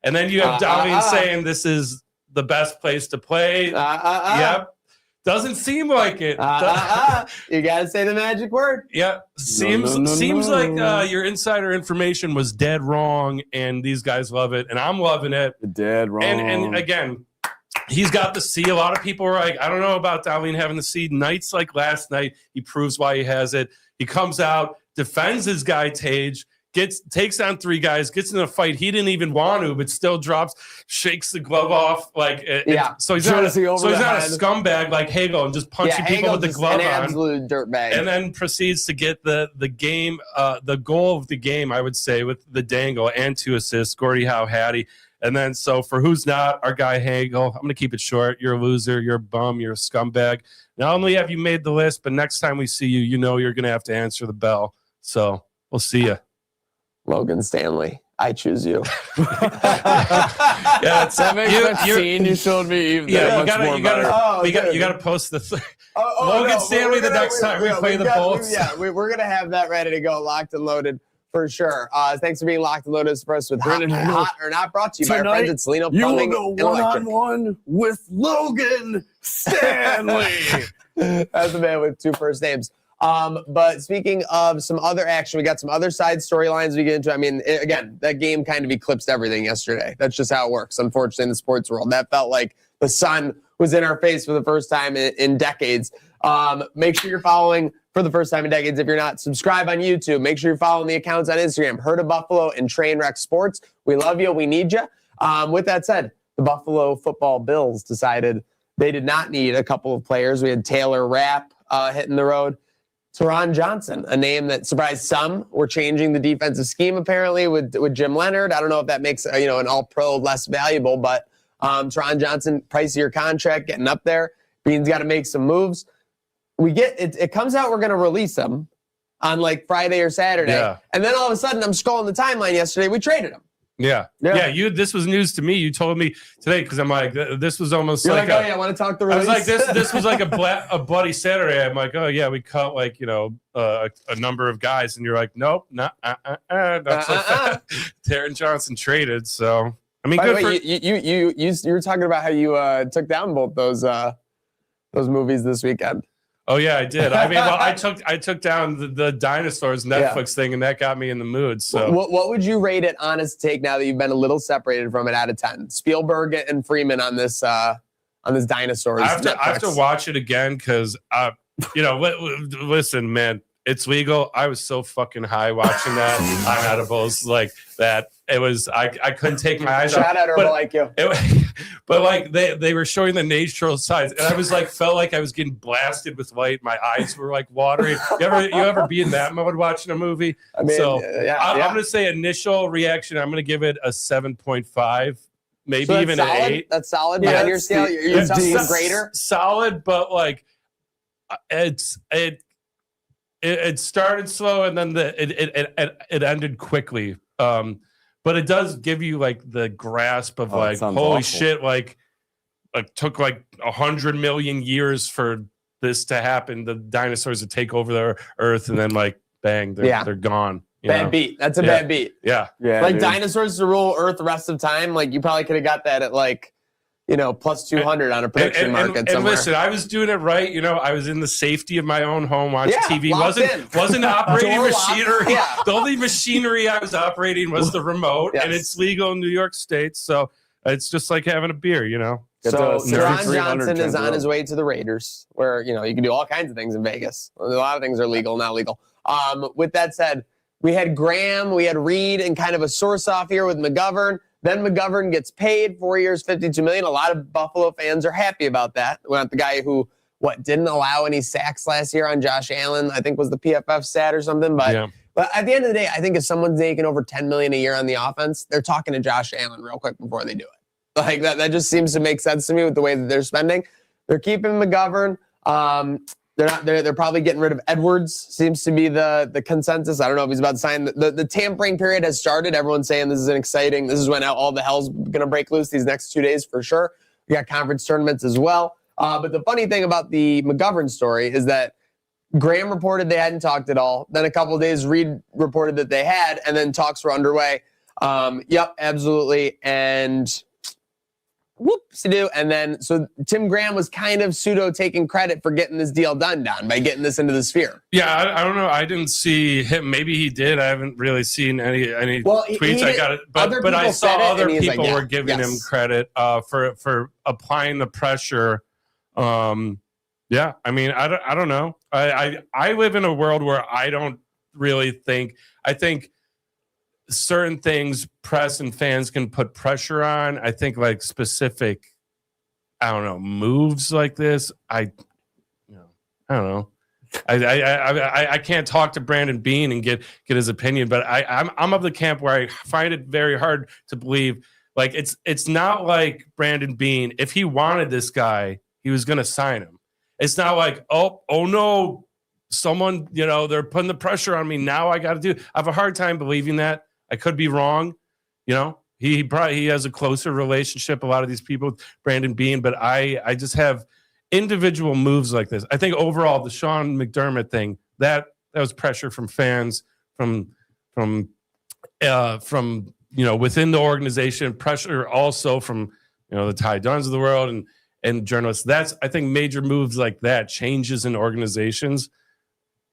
And then you have Dahlin saying this is the best place to play. Yep. Doesn't seem like it. You got to say the magic word. Yeah. Seems like your insider information was dead wrong, and these guys love it, and I'm loving it. Dead wrong. And again, he's got the C. A lot of people are like, I don't know about Dahlin having the C. Nights like last night, he proves why he has it. He comes out, defends his guy Tage, takes on 3 guys, gets in a fight he didn't even want to, but still drops, shakes the glove off. So he's not a scumbag like Hagel and just punching people with the glove an on. Absolute dirtbag. And then proceeds to get the game, the goal of the game, I would say, with the dangle and 2 assists. Gordie Howe, Hattie. And then, so for who's not, our guy Hagel, I'm going to keep it short. You're a loser. You're a bum. You're a scumbag. Not only have you made the list, but next time we see you, you're going to have to answer the bell. So we'll see you. Logan Stanley, I choose you. Yeah, that makes that scene you showed me even that much more better. You got to post the Logan Stanley the next time we play the Bolts. We're gonna have that ready to go, locked and loaded for sure. Thanks for being locked and loaded for us with hot or not, brought to you by our friends at Celino Plumbing. You will go one-on-one with Logan Stanley. That's the man with 2 first names. But speaking of some other action, we got some other side storylines we get into. I mean, again, that game kind of eclipsed everything yesterday. That's just how it works, unfortunately, in the sports world. That felt like the sun was in our face for the first time in decades. Make sure you're following for the first time in decades. If you're not, subscribe on YouTube. Make sure you're following the accounts on Instagram. Herd of Buffalo and Trainwreck Sports. We love you. We need you. With that said, the Buffalo football Bills decided they did not need a couple of players. We had Taylor Rapp hitting the road. TARON Johnson, a name that surprised some. We're changing the defensive scheme apparently with Jim Leonard. I don't know if that makes an all-pro less valuable, but TARON Johnson, pricier contract, getting up there. Bean's got to make some moves. We get it comes out we're going to release him on like Friday or Saturday, and then all of a sudden I'm scrolling the timeline yesterday. We traded him. Yeah. This was news to me. You told me today because I'm like, this was almost You're like I want to talk the release. I was like, this was like a bloody Saturday. I'm like, oh yeah, we cut like a number of guys, and you're like, nope, not so Taron Johnson traded. So I mean, by the way, you were talking about how you took down both those movies this weekend. Oh yeah, I did. I mean, well, I took down the dinosaurs Netflix thing, and that got me in the mood. So, what would you rate it? Honest take. Now that you've been a little separated from it, out of 10. Spielberg and Freeman on this dinosaurs. I have to watch it again because, listen, man, it's legal. I was so fucking high watching that on edibles like that. It was I couldn't take my eyes off. Shout out Herbalife. But like they were showing the natural sides, and I was like felt like I was getting blasted with light. My eyes were like watering. You ever be in that mode watching a movie? I mean, I'm gonna say initial reaction. I'm gonna give it a 7.5, maybe so even an 8. That's solid. Behind your scale, you're talking greater. Solid, but like it started slow and then it ended quickly. But it does give you like the grasp of like, holy awful. shit, like it took like 100 million years for this to happen. The dinosaurs to take over the earth, and then like bang, they're gone. Bad beat. That's a bad beat. Yeah. Like dinosaurs to rule Earth the rest of time. Like you probably could have got that at like, plus 200 on a prediction market somewhere. And listen, I was doing it right. I was in the safety of my own home watching TV. Wasn't operating machinery. The only machinery I was operating was the remote, and it's legal in New York State. So it's just like having a beer, So Ron Johnson is on his way to the Raiders, where you can do all kinds of things in Vegas. A lot of things are legal, not legal. With that said, we had Graham, we had Reed, and kind of a source off here with McGovern. Then McGovern gets paid 4 years, $52 million. A lot of Buffalo fans are happy about that. We got the guy who didn't allow any sacks last year on Josh Allen. I think was the PFF stat or something. But at the end of the day, I think if someone's making over $10 million a year on the offense, they're talking to Josh Allen real quick before they do it. Like that just seems to make sense to me with the way that they're spending. They're keeping McGovern. They're probably getting rid of Edwards, seems to be the consensus. I don't know if he's about to sign. The tampering period has started. Everyone's saying this is when all the hell's going to break loose these next 2 days for sure. We got conference tournaments as well. But the funny thing about the McGovern story is that Graham reported they hadn't talked at all. Then a couple of days, Reed reported that they had, and then talks were underway. Yep, absolutely. And whoopsie-doo. And then, so Tim Graham was kind of pseudo taking credit for getting this deal done by getting this into the sphere. Yeah, I don't know. I didn't see him. Maybe he did. I haven't really seen any tweets. I got it, but I saw other people were giving him credit for applying the pressure. I mean, I don't know. I live in a world where I don't really think. I think certain things press and fans can put pressure on. I think like specific, moves like this. I don't know. I can't talk to Brandon Beane and get his opinion, but I'm of the camp where I find it very hard to believe. Like it's not like Brandon Beane. If he wanted this guy, he was going to sign him. It's not like oh no, someone they're putting the pressure on me now. I got to do. I have a hard time believing that. I could be wrong. He has a closer relationship, a lot of these people with Brandon Beane, but I just have individual moves like this. I think overall the Sean McDermott thing, that was pressure from fans, from within the organization, pressure also from the Ty Duns of the world and journalists. That's, I think, major moves like that, changes in organizations,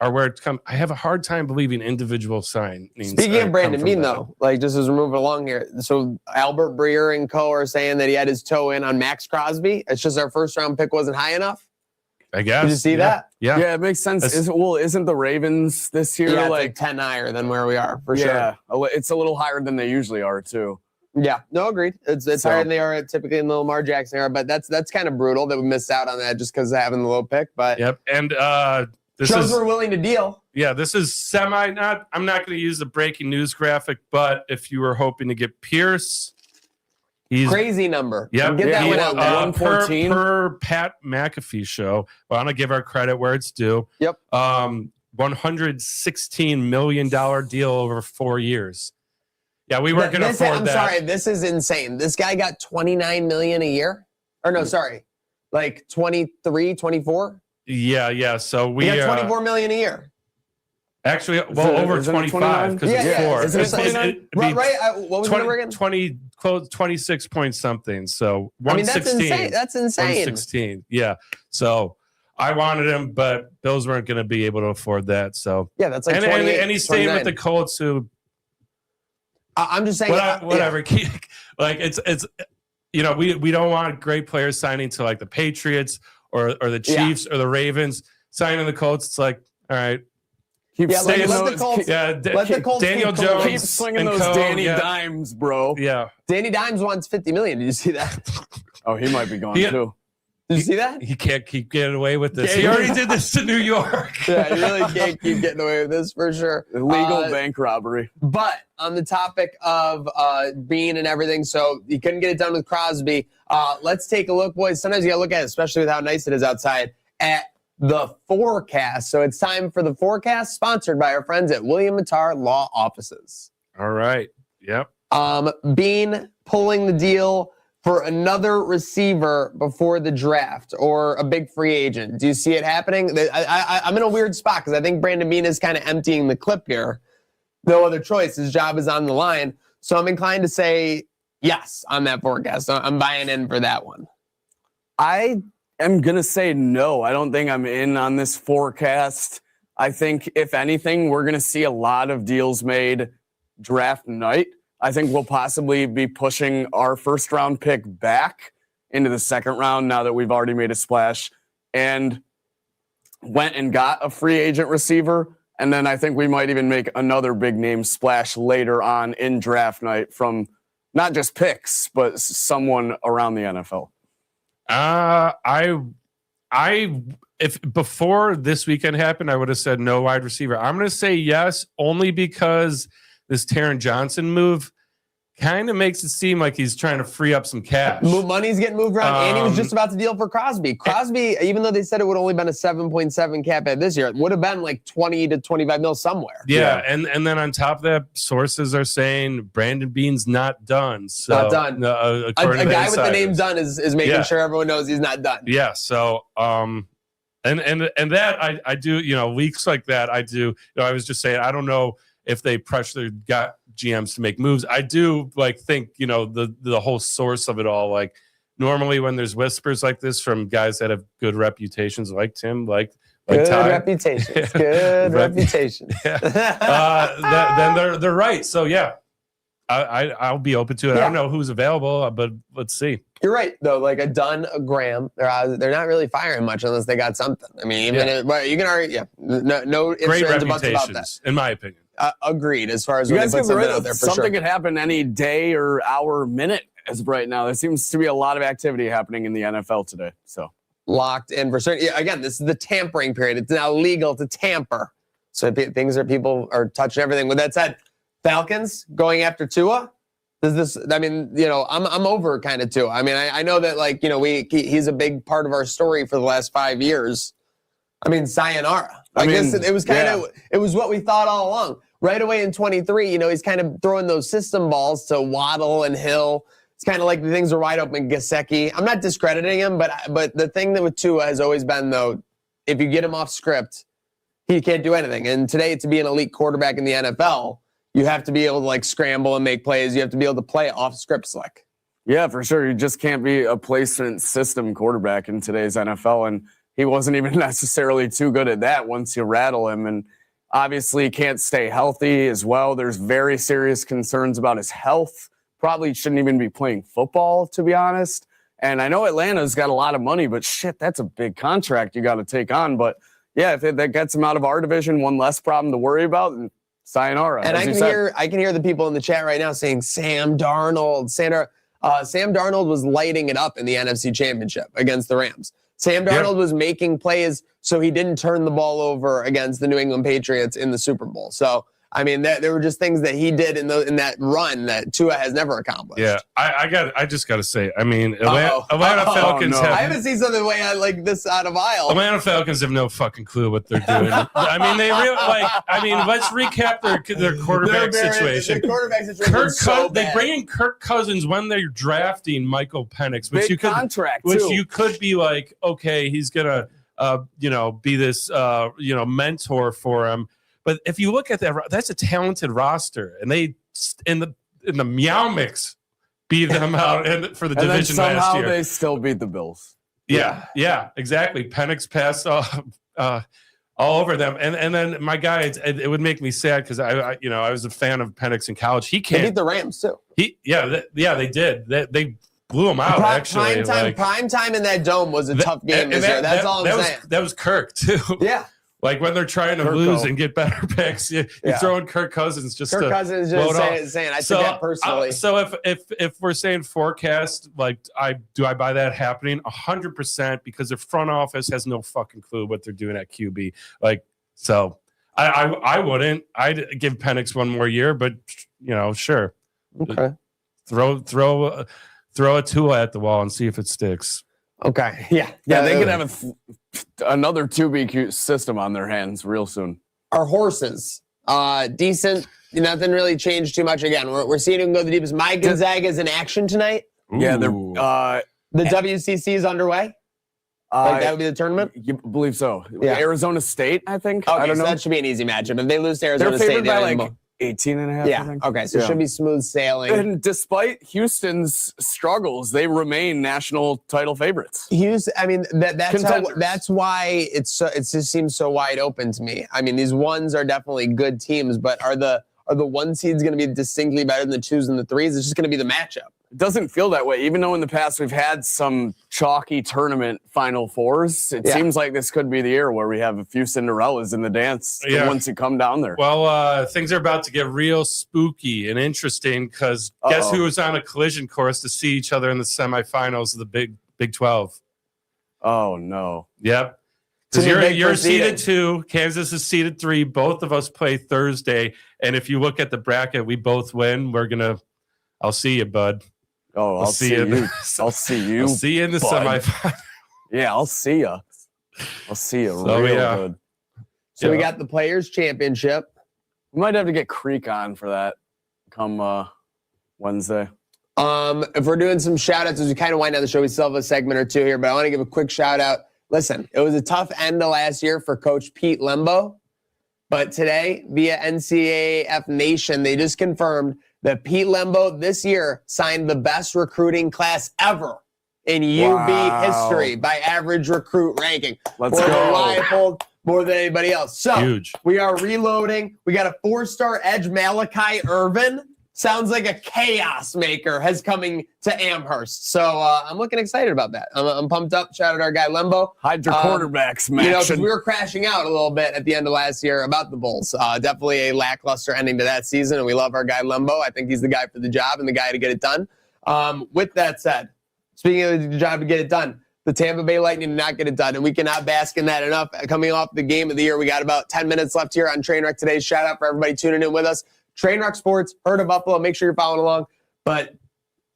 are where it's come. I have a hard time believing individual signings. Speaking of Brandon Beane, though, just as we're moving along here, so Albert Breer and co are saying that he had his toe in on Max Crosby. It's just our first round pick wasn't high enough. I guess. Did you see that? Yeah, it makes sense. Isn't the Ravens this year like 10 higher than where we are for sure? Yeah, it's a little higher than they usually are too. Yeah, no, agreed. It's higher than they are typically in the Lamar Jackson era, but that's kind of brutal that we missed out on that just because of having the low pick. But and shows we're willing to deal. Yeah, this is I'm not going to use the breaking news graphic, but if you were hoping to get Pierce, he's crazy number. Yeah, get that one out there. 114 per Pat McAfee show. Well, I'm gonna give our credit where it's due. Yep. $116 million deal over 4 years. Yeah, we weren't gonna afford that. I'm sorry, this is insane. This guy got $29 million a year. Or no, sorry, like 23, 24. Yeah. So we got $24 million a year. Actually, over 25 because it's 4. Isn't it 29? Right. What was the number again? 26 point something. So 116. That's insane. 116. Yeah. So I wanted him, but Bills weren't going to be able to afford that. So yeah, that's like and he's staying with 29. the Colts, who I'm just saying, whatever. Like it's we don't want great players signing to like the Patriots or the Chiefs or the Ravens. Signing the Colts, it's like, all right. Let the Colts Daniel keep Jones, keep swinging and those Co, Danny Dimes, bro. Yeah, Danny Dimes wants $50 million. Did you see that? Oh, he might be gone too. Did you see that? He can't keep getting away with this. He already did this to New York. Yeah, you really can't keep getting away with this for sure. Illegal bank robbery. But on the topic of Bean and everything, so you couldn't get it done with Crosby. Let's take a look, boys. Sometimes you got to look at it, especially with how nice it is outside, at the forecast. So it's time for the forecast, sponsored by our friends at William Mattar Law Offices. All right. Yep. Bean pulling the deal for another receiver before the draft or a big free agent. Do you see it happening? I'm in a weird spot because I think Brandon Bean is kind of emptying the clip here. No other choice. His job is on the line. So I'm inclined to say yes on that forecast. So I'm buying in for that one. I am going to say no. I don't think I'm in on this forecast. I think, if anything, we're going to see a lot of deals made draft night. I think we'll possibly be pushing our first-round pick back into the second round now that we've already made a splash and went and got a free agent receiver. And then I think we might even make another big-name splash later on in draft night from not just picks, but someone around the NFL. If before this weekend happened, I would have said no wide receiver. I'm going to say yes, only because this Taron Johnson move kind of makes it seem like he's trying to free up some cash. Money's getting moved around, and he was just about to deal for Crosby. Crosby, even though they said it would only been a 7.7 cap at this year, it would have been like 20 to 25 mil somewhere. Yeah, and then on top of that, sources are saying Brandon Bean's not done. So, not done. A guy with the name done is making sure everyone knows he's not done. Yeah, so and that I do, weeks like that, I do. I was just saying, I don't know if they pressure got GMs to make moves. I do think, the whole source of it all, like normally when there's whispers like this from guys that have good reputations like Tim, like good Ty. reputations, good reputations. Then they're right. So yeah, I'll be open to it. Yeah. I don't know who's available, but let's see. You're right though. Like a Dunn, a Graham, they're not really firing much unless they got something. I mean, but you can argue, no great ifs, reputations, about that. In my opinion. Agreed. As far as you when guys they put something out there, for something sure. could happen any day or hour, minute as of right now. There seems to be a lot of activity happening in the NFL today. So locked in for certain. Yeah, again, this is the tampering period. It's now legal to tamper. So people are touching everything. With that said, Falcons going after Tua. I'm over kind of Tua. I mean, I know that he's a big part of our story for the last 5 years. I mean, sayonara. It was kind of it was what we thought all along. Right away in 23, he's kind of throwing those system balls to Waddle and Hill. It's kind of like the things are wide open. Gesicki. I'm not discrediting him, but the thing that with Tua has always been, though, if you get him off script, he can't do anything. And today, to be an elite quarterback in the NFL, you have to be able to scramble and make plays. You have to be able to play off script slick. Yeah, for sure. You just can't be a placement system quarterback in today's NFL. And he wasn't even necessarily too good at that once you rattle him. And obviously he can't stay healthy as well. There's very serious concerns about his health. Probably shouldn't even be playing football, to be honest. And I know Atlanta's got a lot of money, but shit, that's a big contract you got to take on. But yeah, if that gets him out of our division, one less problem to worry about, and sayonara. And I can hear the people in the chat right now saying Sam Darnold. Sam Darnold was lighting it up in the NFC Championship against the Rams. Sam Darnold was making plays so he didn't turn the ball over against the New England Patriots in the Super Bowl. So, I mean, there were just things that he did in that run that Tua has never accomplished. Yeah, I just got to say, I mean, Atlanta Falcons have... I haven't seen something way out like this out of aisle. Atlanta Falcons have no fucking clue what they're doing. I mean, let's recap their quarterback situation. Their quarterback situation they bring in Kirk Cousins when they're drafting Michael Penix, which you could be like, okay, he's gonna be this mentor for him. But if you look at that, that's a talented roster, and they in the Meow Mix beat them out for the division last year. Somehow they still beat the Bills. Yeah, exactly. Penix passed all over them, and then my guy, it would make me sad because I was a fan of Penix in college. He can't. They beat the Rams too. They did. They blew him out. Actually, prime time in that dome was a tough game this year. That's all I'm saying. That was Kirk too. Yeah. Like when they're trying to lose and get better picks, you're throwing Kirk Cousins just saying I took that personally. So if we're saying forecast, like I buy that happening 100% because their front office has no fucking clue what they're doing at QB. Like so, I wouldn't. I'd give Penix one more year, but sure. Okay. Throw a Tua at the wall and see if it sticks. Okay. Yeah. They could have another 2B system on their hands real soon. Our horses, decent. Nothing really changed too much. Again, we're seeing them go the deepest. My Gonzaga is in action tonight. Ooh. Yeah, they're the WCC is underway. That would be the tournament. You believe so? Yeah. Arizona State, I think. Okay, I don't know. that should be an easy matchup. If they lose to Arizona They're favored State, by like 18.5. Yeah. I think. Okay, so it should be smooth sailing. And despite Houston's struggles, they remain national title favorites. Houston, I mean, that's why it just seems so wide open to me. I mean, these ones are definitely good teams, but are the one seeds going to be distinctly better than the twos and the threes? It's just going to be the matchup. It doesn't feel that way, even though in the past we've had some chalky tournament Final Fours. It seems like this could be the year where we have a few Cinderellas in the dance once you come down there. Well, things are about to get real spooky and interesting because guess who was on a collision course to see each other in the semifinals of the Big 12? Oh, no. Yep. Because you're seeded 2, Kansas is seeded 3. Both of us play Thursday. And if you look at the bracket, we both win. I'll see you, bud. Oh, I'll see you. I'll see you. I'll see you in the semifinal. Yeah, I'll see you. I'll see you real good. So we got the Players Championship. We might have to get Creek on for that come Wednesday. If we're doing some shout-outs as we kind of wind down the show, we still have a segment or two here, but I want to give a quick shout-out. Listen, it was a tough end to last year for Coach Pete Lembo, but today, via NCAAF Nation, they just confirmed that Pete Lembo this year signed the best recruiting class ever in UB history by average recruit ranking. Let's go. More than anybody else. So huge. We are reloading. We got a 4-star edge, Malachi Irvin. Sounds like a chaos maker has coming to Amherst. So I'm looking excited about that. I'm pumped up. Shout out to our guy Lembo. Hide your quarterbacks, man. Because we were crashing out a little bit at the end of last year about the Bulls. Definitely a lackluster ending to that season, and we love our guy Lembo. I think he's the guy for the job and the guy to get it done. With that said, speaking of the job to get it done, the Tampa Bay Lightning did not get it done, and we cannot bask in that enough. Coming off the game of the year, we got about 10 minutes left here on Trainwreck today. Shout out for everybody tuning in with us. Trainwreck Sports, Herd of Buffalo. Make sure you're following along. But,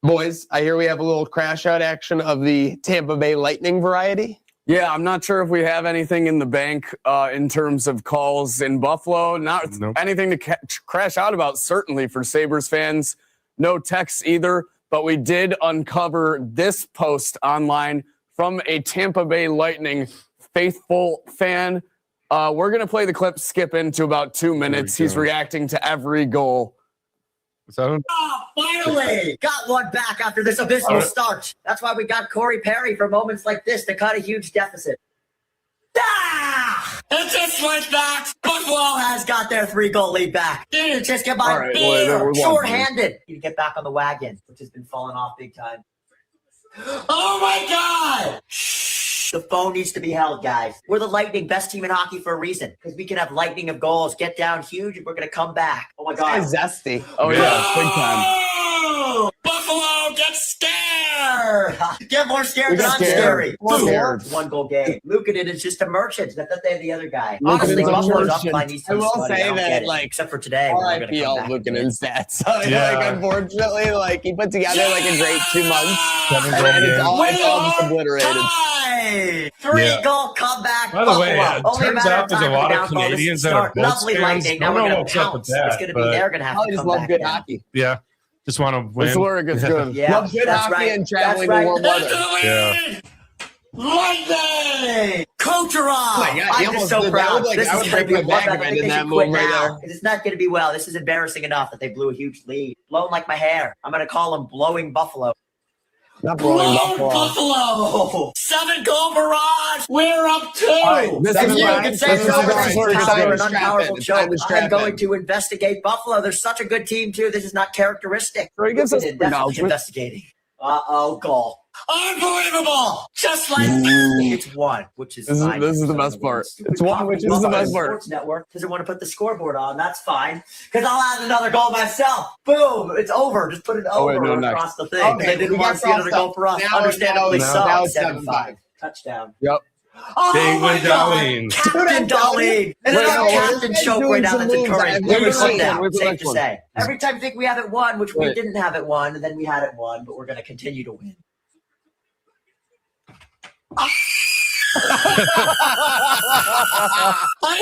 boys, I hear we have a little crash out action of the Tampa Bay Lightning variety. Yeah, I'm not sure if we have anything in the bank in terms of calls in Buffalo. Not anything to crash out about, certainly, for Sabres fans. No texts either. But we did uncover this post online from a Tampa Bay Lightning faithful fan. We're going to play the clip, skip into about 2 minutes. He's reacting to every goal. Finally! Got one back after this abysmal start. That's why we got Corey Perry for moments like this to cut a huge deficit. And just like that, Buffalo has got their 3-goal lead back. Didn't just get by short-handed. You get back on the wagon, which has been falling off big time. Oh my God! The phone needs to be held, guys. We're the Lightning, best team in hockey for a reason. Because we can have lightning of goals, get down huge, and we're going to come back. Oh, my God. It's zesty. Oh, yeah, big time. Buffalo gets scared. Get more scared than I'm scary. 1-goal game. Lukanen is just a merchant. I thought they had the other guy. Honestly, Buffalo's up by these I will say that, like, except for today. RIP all Lukanen's stats. Like, unfortunately, like, he put together, like, a great 2 months. And it's all just obliterated. 3-goal comeback. By the way, it turns out there's a lot of Canadians that are Bolts fans. I don't know what's up with that. It's going to be they're going to have to just love good hockey. Yeah. Just want to win. That's where it gets good. Yeah, love good hockey and traveling to warm weather. Yeah. Lightning! Kucherov! Oh my God, I'm just so proud. Like, this I is would going to be break my back one if I that did they that should move quit right now. there. It's not going to be well. This is embarrassing enough that they blew a huge lead. Blown like my hair. I'm going to call them blowing Buffalo. Not blowing Buffalo. 7-goal barrage. We're up 2. This And is you right. can say This is no, right. it's Time an is unpowerful trapping. joke. I'm going to investigate Buffalo. They're such a good team, too. This is not characteristic. So he gives us Definitely investigating. Uh-oh, goal. Unbelievable! Just like it's 1, which is fine. This is the best part. It's 1, which is the best part. Sports Network doesn't want to put the scoreboard on. That's fine, because I'll add another goal myself. Boom! It's over. Just put it over across the thing. Okay, They didn't want to see another goal for us. Understandably so. Now it's 7-5. Touchdown. Yep. Oh my God! Captain Darlene! And then our captain choke right now. That's encouraging. Safe to say. Every time you think we have it won, which we didn't have it won, and then we had it won, but we're going to continue to win. I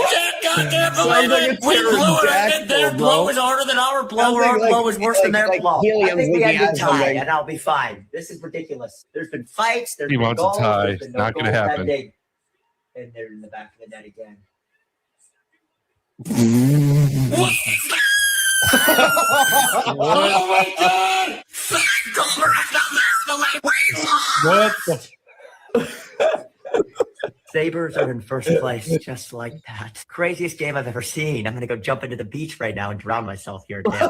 can't goddamn believe it. We blew it. Their blow was harder than our blow, or our blow was worse than their blow. I think we had a tie, and I'll be fine. This is ridiculous. There's been fights. There's been goals. Tie. Been Not going to happen. And they're in the back of the net again. Oh my God! What the? Sabres are in first place, just like that. Craziest game I've ever seen. I'm going to go jump into the beach right now and drown myself here. Okay. I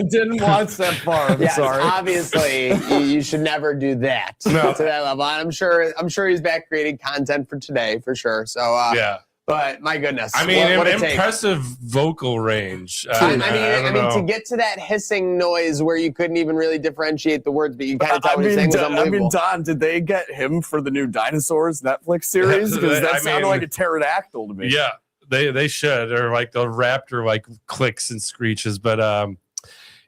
didn't watch that far. I'm sorry. Obviously, you should never do that to that level. I'm sure he's back creating content for today for sure. So yeah. But my goodness, I mean, what impressive vocal range. I mean, to get to that hissing noise where you couldn't even really differentiate the words, but you kind of tell what he's saying was unbelievable. I mean, Don, did they get him for the new Dinosaurs Netflix series? Because that sounded like a pterodactyl to me. Yeah, they should, or like the raptor like clicks and screeches. But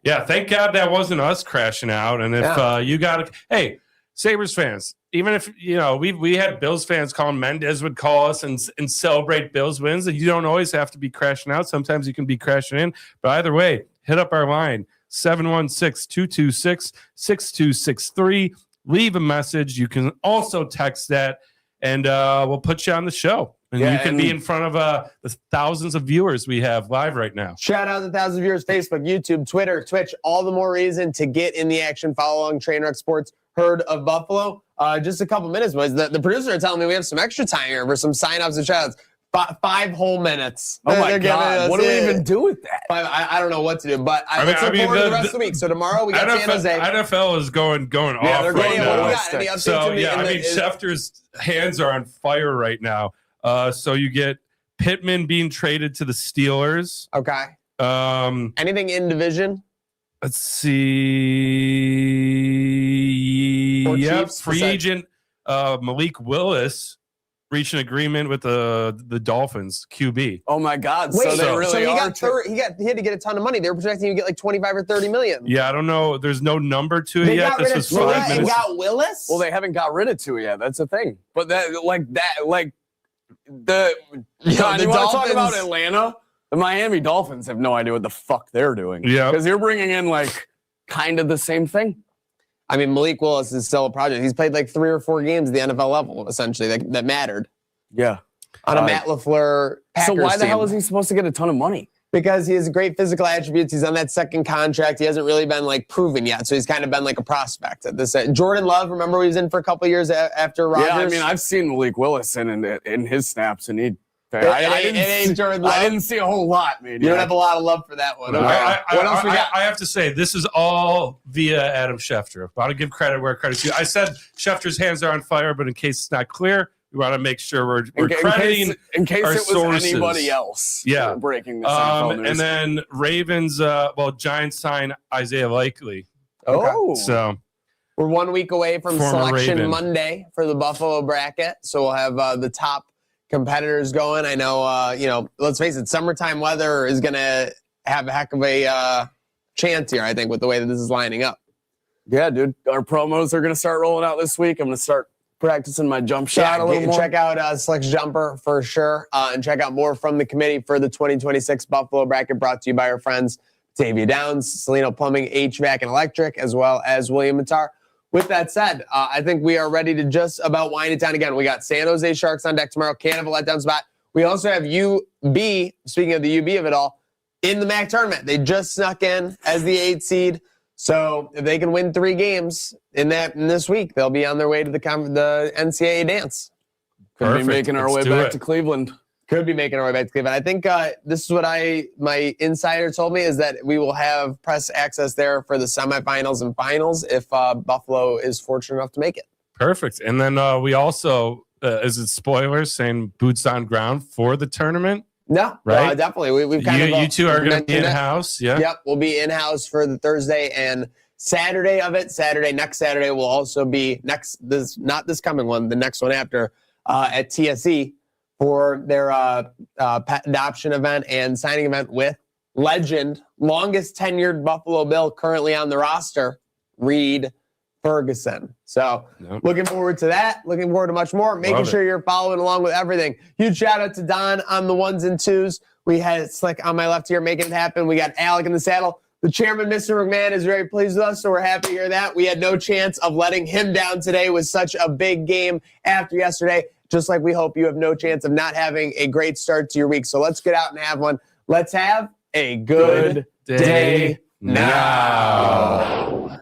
yeah, thank God that wasn't us crashing out. And if you got hey, Sabres fans, even if, you know, we had Bills fans calling, Mendez would call us and celebrate Bills wins. And you don't always have to be crashing out. Sometimes you can be crashing in. But either way, hit up our line, 716-226-6263. Leave a message. You can also text that, and we'll put you on the show. And you can be in front of the thousands of viewers we have live right now. Shout out to the thousands of viewers, Facebook, YouTube, Twitter, Twitch. All the more reason to get in the action. Follow along Trainwreck Sports Herd of Buffalo. Just a couple minutes, boys. The producer are telling me we have some extra time here for some sign-ups and shout-outs. 5 whole minutes. Oh my God. What do we even do with that? I don't know what to do, but let's look forward to the rest of the week. So tomorrow we got San Jose. NFL is going off right now. So, yeah, I mean, Schefter's hands are on fire right now. So you get Pittman being traded to the Steelers. Okay. Anything in division? Let's see. Yep, free agent Malik Willis reached an agreement with the Dolphins QB. Oh my God! Wait, so they really are. He had to get a ton of money. They were projecting you get like 25 or 30 million. Yeah, I don't know. There's no number to it yet. This was 5 minutes. They got Willis. Well, they haven't got rid of Tua yet. That's the thing. But the you want to talk about Atlanta? The Miami Dolphins have no idea what the fuck they're doing. Yeah, because you're bringing in like kind of the same thing. I mean, Malik Willis is still a project. He's played like 3 or 4 games at the NFL level, essentially, that mattered. Yeah. On a Matt LaFleur Packers So why the hell team. is he supposed to get a ton of money? Because he has great physical attributes. He's on that second contract. He hasn't really been like proven yet. So he's kind of been like a prospect at this. Jordan Love, remember he was in for a couple of years after Rodgers? Yeah, I mean, I've seen Malik Willis in his snaps, and I didn't see a whole lot, man. You don't have a lot of love for that one. Okay. What else we got? I have to say, this is all via Adam Schefter. I want to give credit where credit's due. I said Schefter's hands are on fire, but in case it's not clear, we want to make sure we're crediting in case our it was sources. Anybody else. Yeah, breaking this NFL news. And then Ravens. Giants sign Isaiah Likely. Oh, okay. So we're 1 week away from Selection Raven. Monday for the Buffalo bracket. So we'll have the top competitors going. I know, let's face it, summertime weather is going to have a heck of a chance here, I think, with the way that this is lining up. Yeah, dude. Our promos are going to start rolling out this week. I'm going to start practicing my jump shot a little more. Check out Select Jumper for sure, and check out more from the committee for the 2026 Buffalo bracket, brought to you by our friends Tavia Downs, Salino Plumbing, HVAC and Electric, as well as William Matar. With that said, I think we are ready to just about wind it down again. We got San Jose Sharks on deck tomorrow. Can't have a letdown spot. We also have UB, speaking of the UB of it all, in the MAC tournament. They just snuck in as the 8th seed. So if they can win 3 games in this week, they'll be on their way to the NCAA dance. Could be making our way back to Cleveland. Could be making our way back to Cleveland. I think this is what my insider told me is that we will have press access there for the semifinals and finals if Buffalo is fortunate enough to make it. Perfect. And then we also, is it spoilers saying boots on ground for the tournament? No, right? Definitely. We've kind of you two are going to be in-house, yeah? Yep, we'll be in-house for the Thursday and Saturday of it. Next Saturday will also be not this coming one, the next one after at TSE for their pet adoption event and signing event with legend, longest tenured Buffalo Bill currently on the roster, Reed Ferguson. So looking forward to that. Looking forward to much more. Making sure you're following along with everything. Huge shout out to Don on the 1s and 2s. We had Slick on my left here making it happen. We got Alec in the saddle. The chairman, Mr. McMahon, is very pleased with us, so we're happy to hear that. We had no chance of letting him down today with such a big game after yesterday, just like we hope you have no chance of not having a great start to your week. So let's get out and have one. Let's have a good day now.